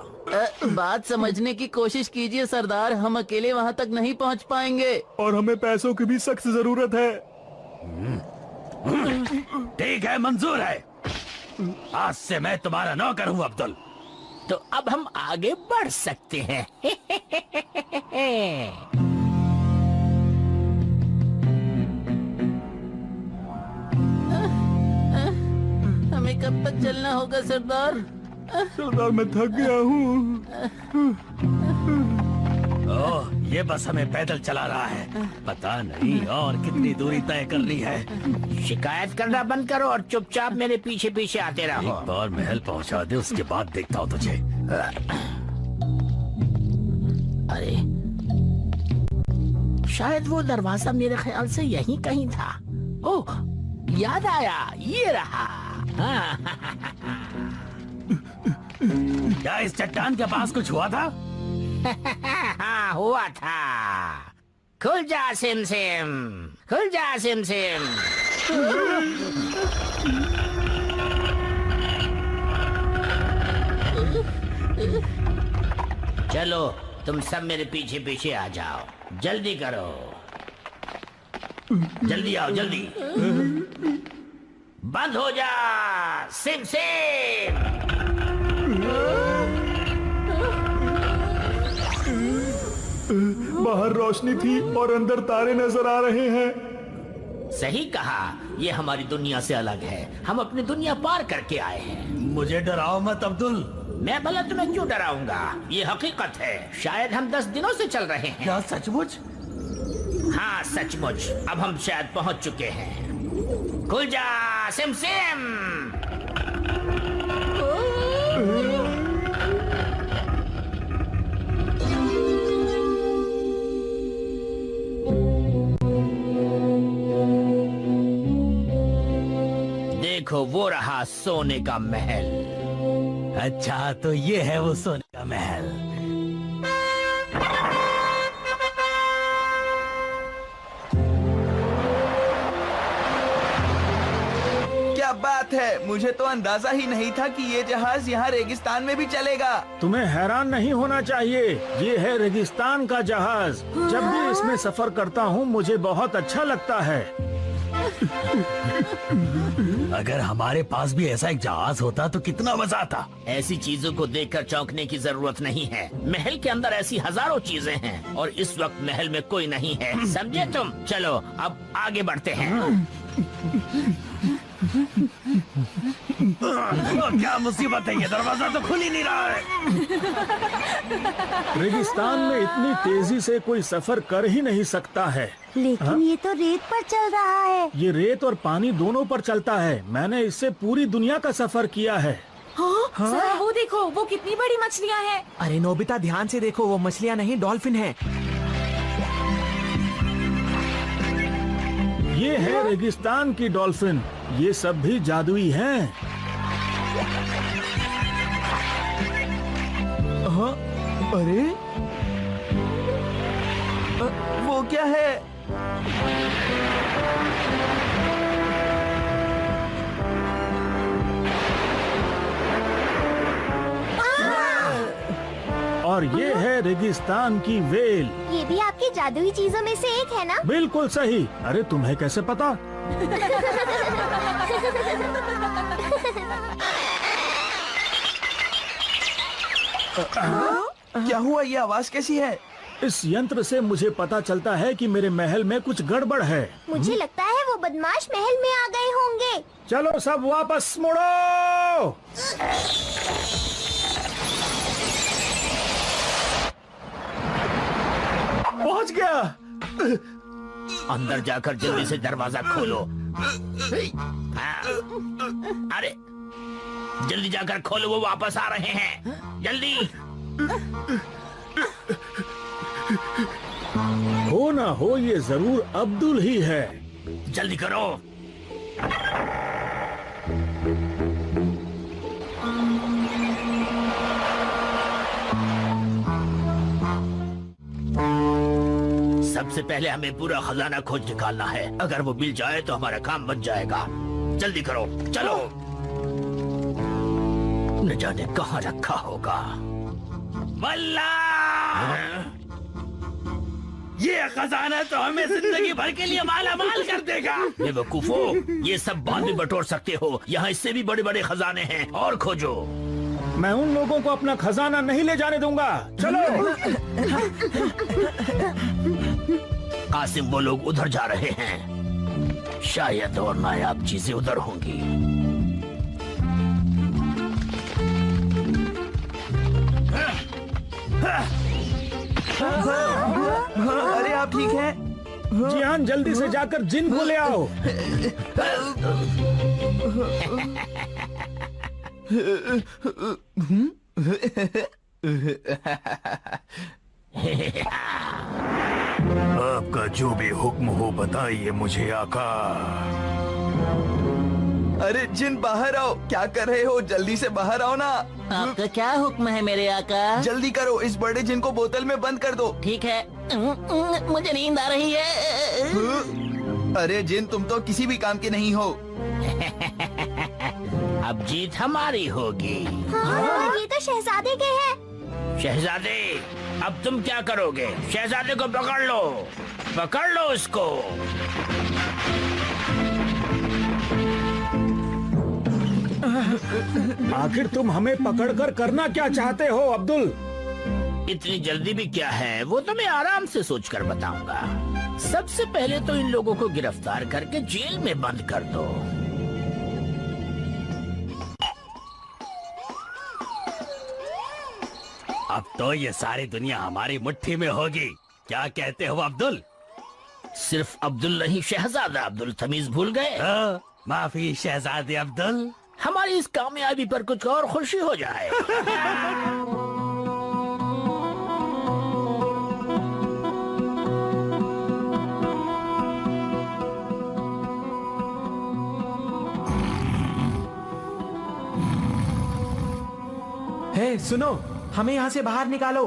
बात समझने की कोशिश कीजिए सरदार, हम अकेले वहाँ तक नहीं पहुँच पाएंगे। और हमें पैसों की भी सख्त जरूरत है। ठीक है, मंजूर है। आज से मैं तुम्हारा नौकर हूँ अब्दुल। तो अब हम आगे बढ़ सकते हैं। हमें कब तक चलना होगा सरदार? सरदार, मैं थक गया हूँ। ओह, ये बस हमें पैदल चला रहा है। पता नहीं और कितनी दूरी तय करनी है। शिकायत करना बंद करो और चुपचाप मेरे पीछे पीछे आते रहो। एक बार महल पहुंचा दे, उसके बाद देखता हूँ तुझे। अरे शायद वो दरवाजा मेरे ख्याल से यहीं कहीं था। ओह, याद आया, ये रहा। क्या इस चट्टान के पास कुछ हुआ था? हाँ, हुआ था। खुल जा सिम सिम, खुल जा सिम सिम। चलो तुम सब मेरे पीछे पीछे आ जाओ, जल्दी करो, जल्दी आओ, जल्दी। बंद हो जा सिम सिम। बाहर रोशनी थी और अंदर तारे नजर आ रहे हैं। सही कहा, ये हमारी दुनिया से अलग है। हम अपनी दुनिया पार करके आए हैं। मुझे डराओ मत अब्दुल। मैं भला तुम्हें क्यों डराऊंगा, ये हकीकत है। शायद हम 10 दिनों से चल रहे हैं। क्या सचमुच? हाँ सचमुच, अब हम शायद पहुंच चुके हैं। खुल जा सिम सिम। देखो वो रहा सोने का महल। अच्छा, तो ये है वो सोने का महल। क्या बात है, मुझे तो अंदाजा ही नहीं था कि ये जहाज यहाँ रेगिस्तान में भी चलेगा। तुम्हें हैरान नहीं होना चाहिए, ये है रेगिस्तान का जहाज। जब भी इसमें सफर करता हूँ मुझे बहुत अच्छा लगता है। अगर हमारे पास भी ऐसा एक जहाज होता तो कितना मजा आता। ऐसी चीजों को देखकर चौंकने की जरूरत नहीं है। महल के अंदर ऐसी हजारों चीजें हैं और इस वक्त महल में कोई नहीं है, समझे तुम? चलो अब आगे बढ़ते हैं। क्या मुसीबत है, ये दरवाजा तो खुल ही नहीं रहा है। रेगिस्तान में इतनी तेजी से कोई सफर कर ही नहीं सकता है। लेकिन ये तो रेत पर चल रहा है। ये रेत और पानी दोनों पर चलता है। मैंने इससे पूरी दुनिया का सफर किया है। हाँ? जरा वो देखो, वो कितनी बड़ी मछलियाँ हैं। अरे नोबिता, ध्यान से देखो, वो मछलियाँ नहीं डॉल्फिन है। ये है रेगिस्तान की डॉल्फिन। ये सब भी जादुई हैं। अरे वो क्या है? और ये है रेगिस्तान की वेल। ये भी आपकी जादुई चीजों में से एक है ना? बिल्कुल सही। अरे तुम्हें कैसे पता? क्या हुआ, ये आवाज कैसी है? इस यंत्र से मुझे पता चलता है कि मेरे महल में कुछ गड़बड़ है। मुझे लगता है वो बदमाश महल में आ गए होंगे। चलो सब वापस मुड़ो। पहुंच गया। अंदर जाकर जल्दी से दरवाजा खोलो। अरे जल्दी जाकर खोलो, वो वापस आ रहे हैं, जल्दी। हो ना हो ये जरूर अब्दुल ही है। जल्दी करो। सबसे पहले हमें पूरा खजाना खोज निकालना है। अगर वो मिल जाए तो हमारा काम बन जाएगा। जल्दी करो, चलो। न जाने कहाँ रखा होगा। वल्ला! ये खजाना तो हमें जिंदगी भर के लिए माला माल कर देगा। बेवकूफो, ये सब बाद में बटोर सकते हो। यहाँ इससे भी बड़े बड़े खजाने हैं, और खोजो। मैं उन लोगों को अपना खजाना नहीं ले जाने दूंगा। चलो। कासिम, वो लोग उधर जा रहे हैं। शायद और नायाब चीजें उधर होंगी। अरे आप ठीक हैं? जियान, जल्दी से जाकर जिन को ले आओ। आपका जो भी हुक्म हो बताइए मुझे आका। अरे जिन, बाहर आओ। क्या कर रहे हो? जल्दी से बाहर आओ ना। आपका क्या हुक्म है मेरे आका? जल्दी करो, इस बड़े जिन को बोतल में बंद कर दो। ठीक है। मुझे नींद आ रही है। अरे जिन, तुम तो किसी भी काम के नहीं हो। अब जीत हमारी होगी। हाँ, ये तो शहजादे के हैं। शहजादे, अब तुम क्या करोगे? शहजादे को पकड़ लो, पकड़ लो उसको। आखिर तुम हमें पकड़कर करना क्या चाहते हो अब्दुल? इतनी जल्दी भी क्या है, वो तो मैं आराम से सोचकर बताऊंगा। सबसे पहले तो इन लोगों को गिरफ्तार करके जेल में बंद कर दो। अब तो ये सारी दुनिया हमारी मुट्ठी में होगी। क्या कहते हो अब्दुल? सिर्फ अब्दुल नहीं, शहजादा अब्दुल तमीज भूल गए। माफी शहजादे अब्दुल। हमारी इस कामयाबी पर कुछ और खुशी हो जाए। हे सुनो, हमें यहाँ से बाहर निकालो।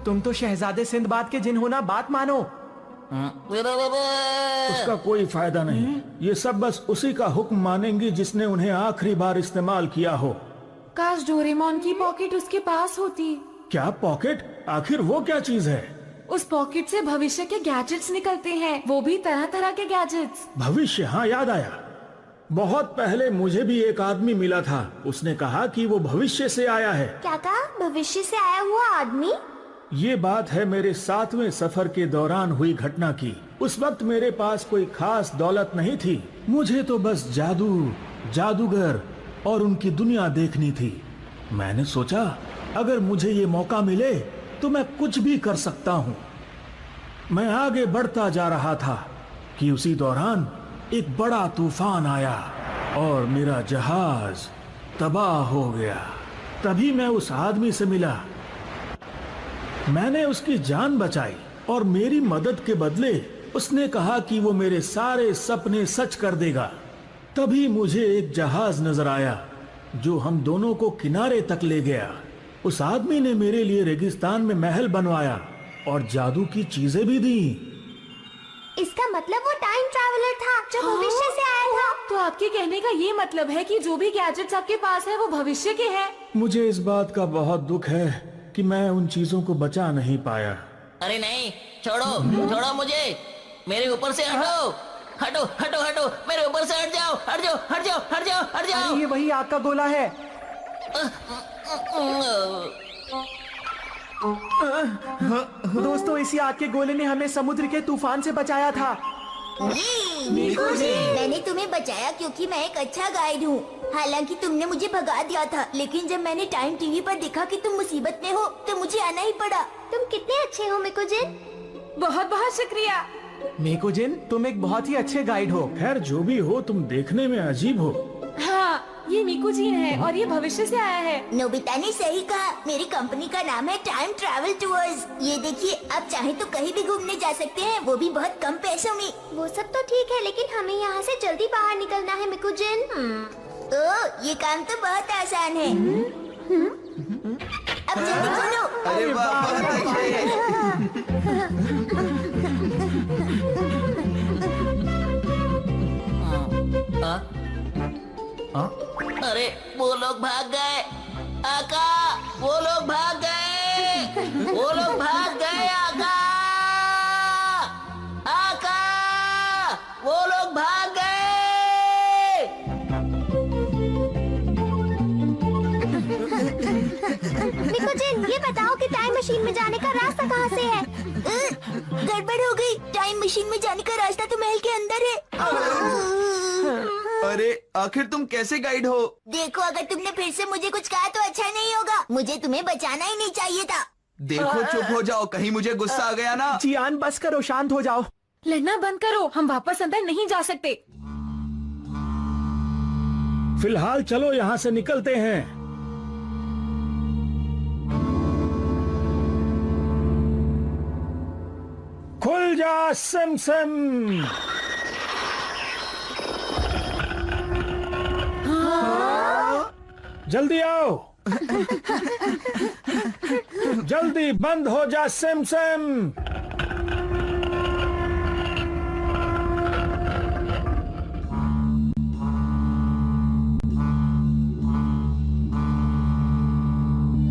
तुम तो शहजादे सिंदबाद के जिन हो ना, बात मानो। उसका कोई फायदा नहीं। ये सब बस उसी का हुक्म मानेंगी जिसने उन्हें आखिरी बार इस्तेमाल किया हो। काश डोरेमोन की पॉकेट उसके पास होती। क्या पॉकेट? आखिर वो क्या चीज है? उस पॉकेट से भविष्य के गैजेट्स निकलते हैं, वो भी तरह तरह के गैजेट्स। भविष्य? हाँ, याद आया। बहुत पहले मुझे भी एक आदमी मिला था। उसने कहा कि वो भविष्य से आया है। क्या कहा? भविष्य से आया हुआ आदमी? ये बात है मेरे 7वें सफर के दौरान हुई घटना की। उस वक्त मेरे पास कोई खास दौलत नहीं थी। मुझे तो बस जादू, जादूगर और उनकी दुनिया देखनी थी। मैंने सोचा अगर मुझे ये मौका मिले तो मैं कुछ भी कर सकता हूँ। मैं आगे बढ़ता जा रहा था कि उसी दौरान एक बड़ा तूफान आया और मेरा जहाज तबाह हो गया। तभी मैं उस आदमी से मिला। मैंने उसकी जान बचाई और मेरी मदद के बदले उसने कहा कि वो मेरे सारे सपने सच कर देगा। तभी मुझे एक जहाज नजर आया जो हम दोनों को किनारे तक ले गया। उस आदमी ने मेरे लिए रेगिस्तान में महल बनवाया और जादू की चीजें भी दी। इसका मतलब वो टाइम ट्रैवलर था जो भविष्य से आया था। तो आपके कहने का ये मतलब है कि जो भी गैजेट्स आपके पास है वो भविष्य के हैं। मुझे इस बात का बहुत दुख है कि मैं उन चीजों को बचा नहीं पाया। अरे नहीं, छोड़ो छोड़ो मुझे, मेरे ऊपर से हटो हटो हटो हटो, मेरे ऊपर से हट जाओ हट जाओ हट जाओ हट जाओ हट जाओ। ये वही आग का गोला है। दोस्तों, इसी आग के गोले ने हमें समुद्र के तूफान से बचाया था। मैंने तुम्हें बचाया क्योंकि मैं एक अच्छा गाइड हूँ। हालांकि तुमने मुझे भगा दिया था, लेकिन जब मैंने टाइम टीवी पर देखा कि तुम मुसीबत में हो तो मुझे आना ही पड़ा। तुम कितने अच्छे हो मिकुजिन। बहुत बहुत शुक्रिया। मेकोजिन, तुम एक बहुत ही अच्छे गाइड हो। खैर जो भी हो, तुम देखने में अजीब हो। हाँ, ये मिकुजिन है और ये भविष्य से आया है। नोबिता ने सही कहा। मेरी कंपनी का नाम है टाइम ट्रैवल टूर्स। ये देखिए, आप चाहे तो कहीं भी घूमने जा सकते हैं, वो भी बहुत कम पैसों में। वो सब तो ठीक है, लेकिन हमें यहाँ से जल्दी बाहर निकलना है मिकुजिन। ओह, ये काम तो बहुत आसान है। अब जल्दी खोलो। अरे वाह, अरे वो लोग भाग गए। आका, वो लोग भाग गए। वो लोग भाग गए। आका, आका, वो लोग भाग गए। मिकुजिन, ये बताओ कि टाइम मशीन में जाने का रास्ता कहाँ से है? गड़बड़ हो गई। टाइम मशीन में जाने का रास्ता तो महल के अंदर है। अरे आखिर तुम कैसे गाइड हो? देखो, अगर तुमने फिर से मुझे कुछ कहा तो अच्छा नहीं होगा। मुझे तुम्हें बचाना ही नहीं चाहिए था। देखो, चुप हो जाओ, कहीं मुझे गुस्सा आ गया ना। जियान, बस करो, शांत हो जाओ। लड़ना बंद करो, हम वापस अंदर नहीं जा सकते। फिलहाल चलो यहाँ से निकलते हैं। खुल जा सिमसिम। जल्दी आओ। जल्दी बंद हो जा सिमसिम।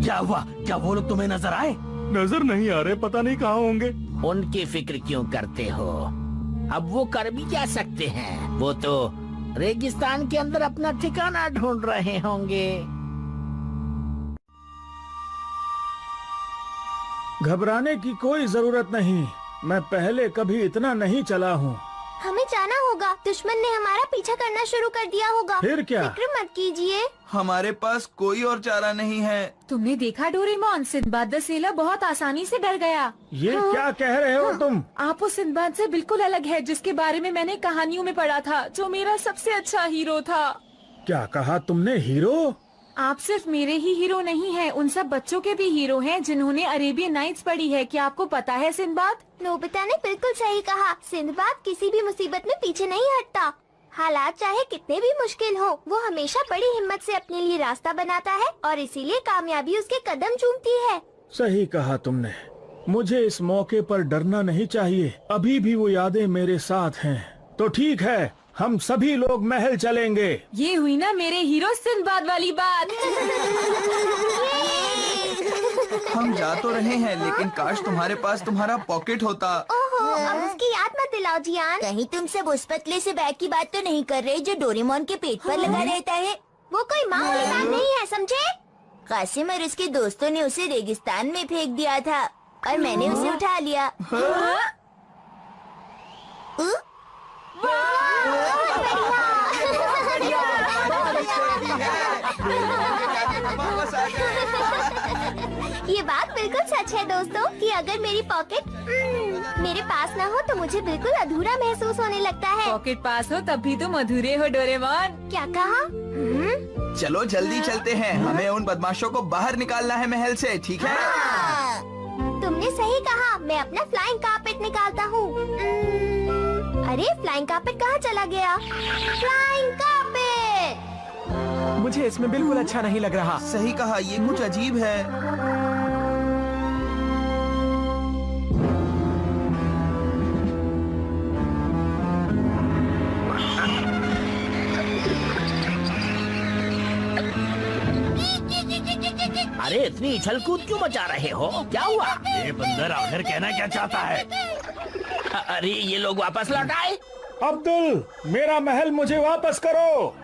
क्या हुआ? क्या वो लोग तुम्हें नजर आए? नजर नहीं आ रहे, पता नहीं कहाँ होंगे। उनकी फिक्र क्यों करते हो? अब वो कर भी क्या सकते हैं? वो तो रेगिस्तान के अंदर अपना ठिकाना ढूंढ रहे होंगे। घबराने की कोई जरूरत नहीं। मैं पहले कभी इतना नहीं चला हूँ। हमें जाना होगा। दुश्मन ने हमारा पीछा करना शुरू कर दिया होगा। फिर क्या? फिक्र मत कीजिए। हमारे पास कोई और चारा नहीं है। तुमने देखा डोरेमोन, सिंदबाद द सेलर बहुत आसानी से डर गया। ये क्या कह रहे हो तुम? आप उस सिंदबाद से बिल्कुल अलग है जिसके बारे में मैंने कहानियों में पढ़ा था, जो मेरा सबसे अच्छा हीरो था। क्या कहा तुमने? हीरो? आप सिर्फ मेरे ही हीरो नहीं हैं, उन सब बच्चों के भी हीरो हैं जिन्होंने अरेबियन नाइट्स पढ़ी है। क्या आपको पता है सिंदबाद? नोबिता ने बिल्कुल सही कहा। सिंदबाद किसी भी मुसीबत में पीछे नहीं हटता। हालात चाहे कितने भी मुश्किल हो, वो हमेशा बड़ी हिम्मत से अपने लिए रास्ता बनाता है और इसीलिए कामयाबी उसके कदम चूमती है। सही कहा तुमने। मुझे इस मौके पर डरना नहीं चाहिए। अभी भी वो यादें मेरे साथ हैं। तो ठीक है, हम सभी लोग महल चलेंगे। ये हुई ना मेरे हीरो सिंदबाद वाली बात। हम जा तो रहे हैं, लेकिन काश तुम्हारे पास तुम्हारा पॉकेट होता। ओहो, अब उसकी याद मत दिलाओ जियान। कहीं तुम सब उस पतले से बैग की बात तो नहीं कर रहे जो डोरेमोन के पेट पर लगा रहता है? वो कोई मामूली बात नहीं है, समझे? कासिम और उसके दोस्तों ने उसे रेगिस्तान में फेंक दिया था और मैंने उसे उठा लिया। ये बात बिल्कुल सच है दोस्तों कि अगर मेरी पॉकेट मेरे पास ना हो तो मुझे बिल्कुल अधूरा महसूस होने लगता है। पॉकेट पास हो तब भी तुम अधूरे हो डोरेमोन। क्या कहा? चलो जल्दी चलते हैं, हमें उन बदमाशों को बाहर निकालना है महल से, ठीक है? तुमने सही कहा। मैं अपना फ्लाइंग कारपेट निकालता हूँ। अरे फ्लाइंग कारपेट कहाँ चला गया? Flying carpet! मुझे इसमें बिल्कुल अच्छा नहीं लग रहा। सही कहा, ये कुछ अजीब है। अरे इतनी उछल कूद क्यों मचा रहे हो? क्या हुआ? ये बंदर आखिर कहना क्या चाहता है? अरे ये लोग वापस लौट आए। अब्दुल, मेरा महल मुझे वापस करो।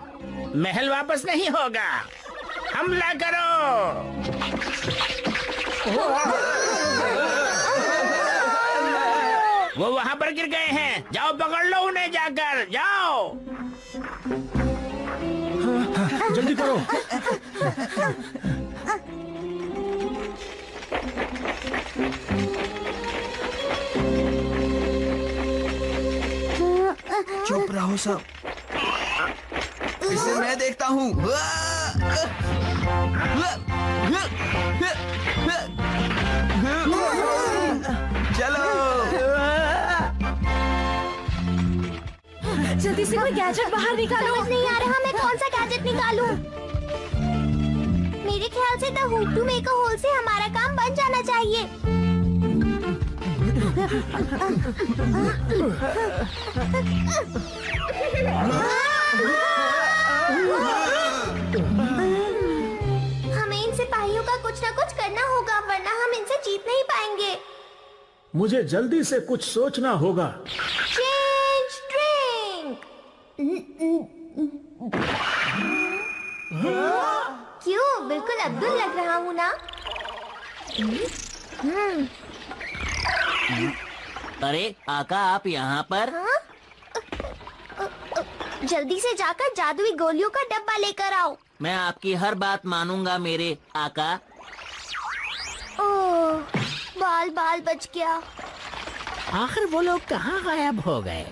महल वापस नहीं होगा, हमला करो। वो वहाँ पर गिर गए हैं, जाओ पकड़ लो उन्हें, जाकर जाओ। जल्दी करो। चुप रहो सब, इसे मैं देखता हूँ। चलो जल्दी से कोई गैजेट बाहर निकालो। समझ नहीं आ रहा मैं कौन सा गैजेट निकालूं। मेरे ख्याल से the hook to make a hole से हमारा काम बन जाना चाहिए। हमें इन सिपाहियों का कुछ न कुछ करना होगा, वरना हम इनसे जीत नहीं पाएंगे। मुझे जल्दी से कुछ सोचना होगा। Change drink. क्यों, बिल्कुल अब्दुल लग रहा हूँ ना? अरे आका, आप यहाँ पर? जल्दी से जाकर जादुई गोलियों का डब्बा लेकर आओ। मैं आपकी हर बात मानूंगा मेरे आका। ओह, बाल बाल बच गया। आखिर वो लोग कहाँ गायब हो गए?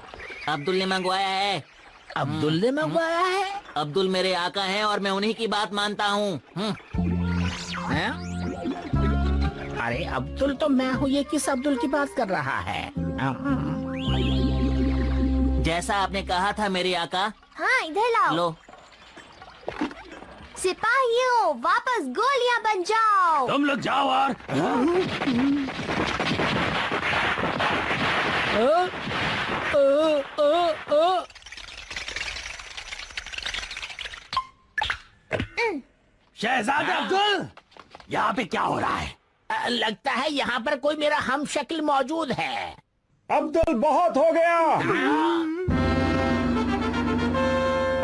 अब्दुल ने मंगवाया है। अब्दुल ने मंगवाया है? अब्दुल मेरे आका हैं और मैं उन्हीं की बात मानता हूँ। अरे अब्दुल तो मैं हूँ, ये किस अब्दुल की बात कर रहा है? जैसा आपने कहा था मेरे आका। हाँ, इधर लाओ। लो। सिपाहियों, वापस गोलियां बन जाओ। तुम लोग जाओ और शहजादे अब्दुल, यहाँ पे क्या हो रहा है? लगता है यहाँ पर कोई मेरा हम शक्ल मौजूद है। अब्दुल, बहुत हो गया।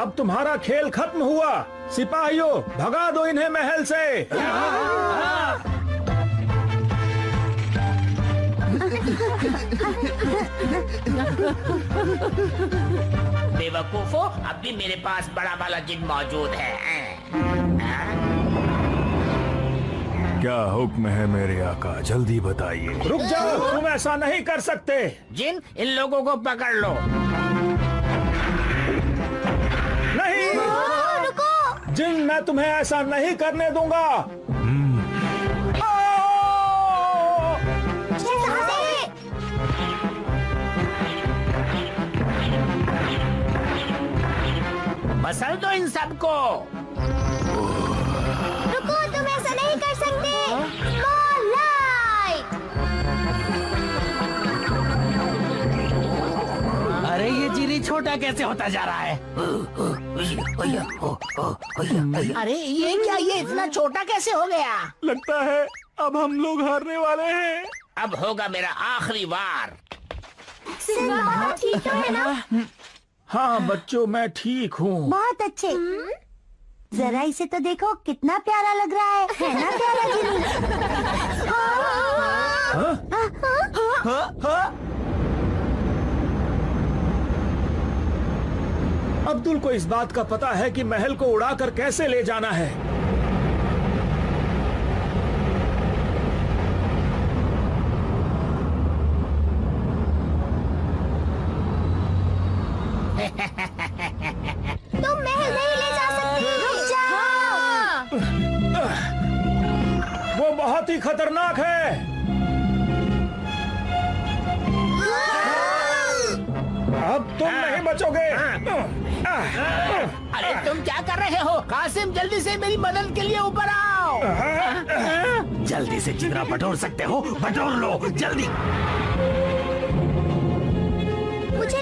अब तुम्हारा खेल खत्म हुआ। सिपाहियों, भगा दो इन्हें महल से। बेवकूफो, अब भी मेरे पास बड़ा वाला जिन मौजूद है। क्या हुक्म है मेरे आका, जल्दी बताइए। रुक जाओ, तुम ऐसा नहीं कर सकते। जिन, इन लोगों को पकड़ लो। नहीं, रुको। जिन, मैं तुम्हें ऐसा नहीं करने दूंगा। मसल दो इन सबको। रुको, तुम ऐसा नहीं कर सकते। Small light. अरे ये जीनी छोटा कैसे होता जा रहा है? अरे ये क्या, ये इतना छोटा कैसे हो गया? लगता है अब हम लोग हारने वाले हैं। अब होगा मेरा आखिरी वार। सिम्बा, ठीक तो है ना? हाँ बच्चों, मैं ठीक हूँ। बहुत अच्छे। जरा इसे तो देखो, कितना प्यारा लग रहा है ना प्यारा जिनी? अब्दुल को इस बात का पता है कि महल को उड़ाकर कैसे ले जाना है। तुम महल नहीं ले जा सकते। रुक जाओ। वो बहुत ही खतरनाक है। अब तुम नहीं बचोगे। अरे तुम क्या कर रहे हो? कासिम, जल्दी से मेरी मदद के लिए ऊपर आओ। जल्दी से जितना बटोर सकते हो बटोर लो, जल्दी। मुझे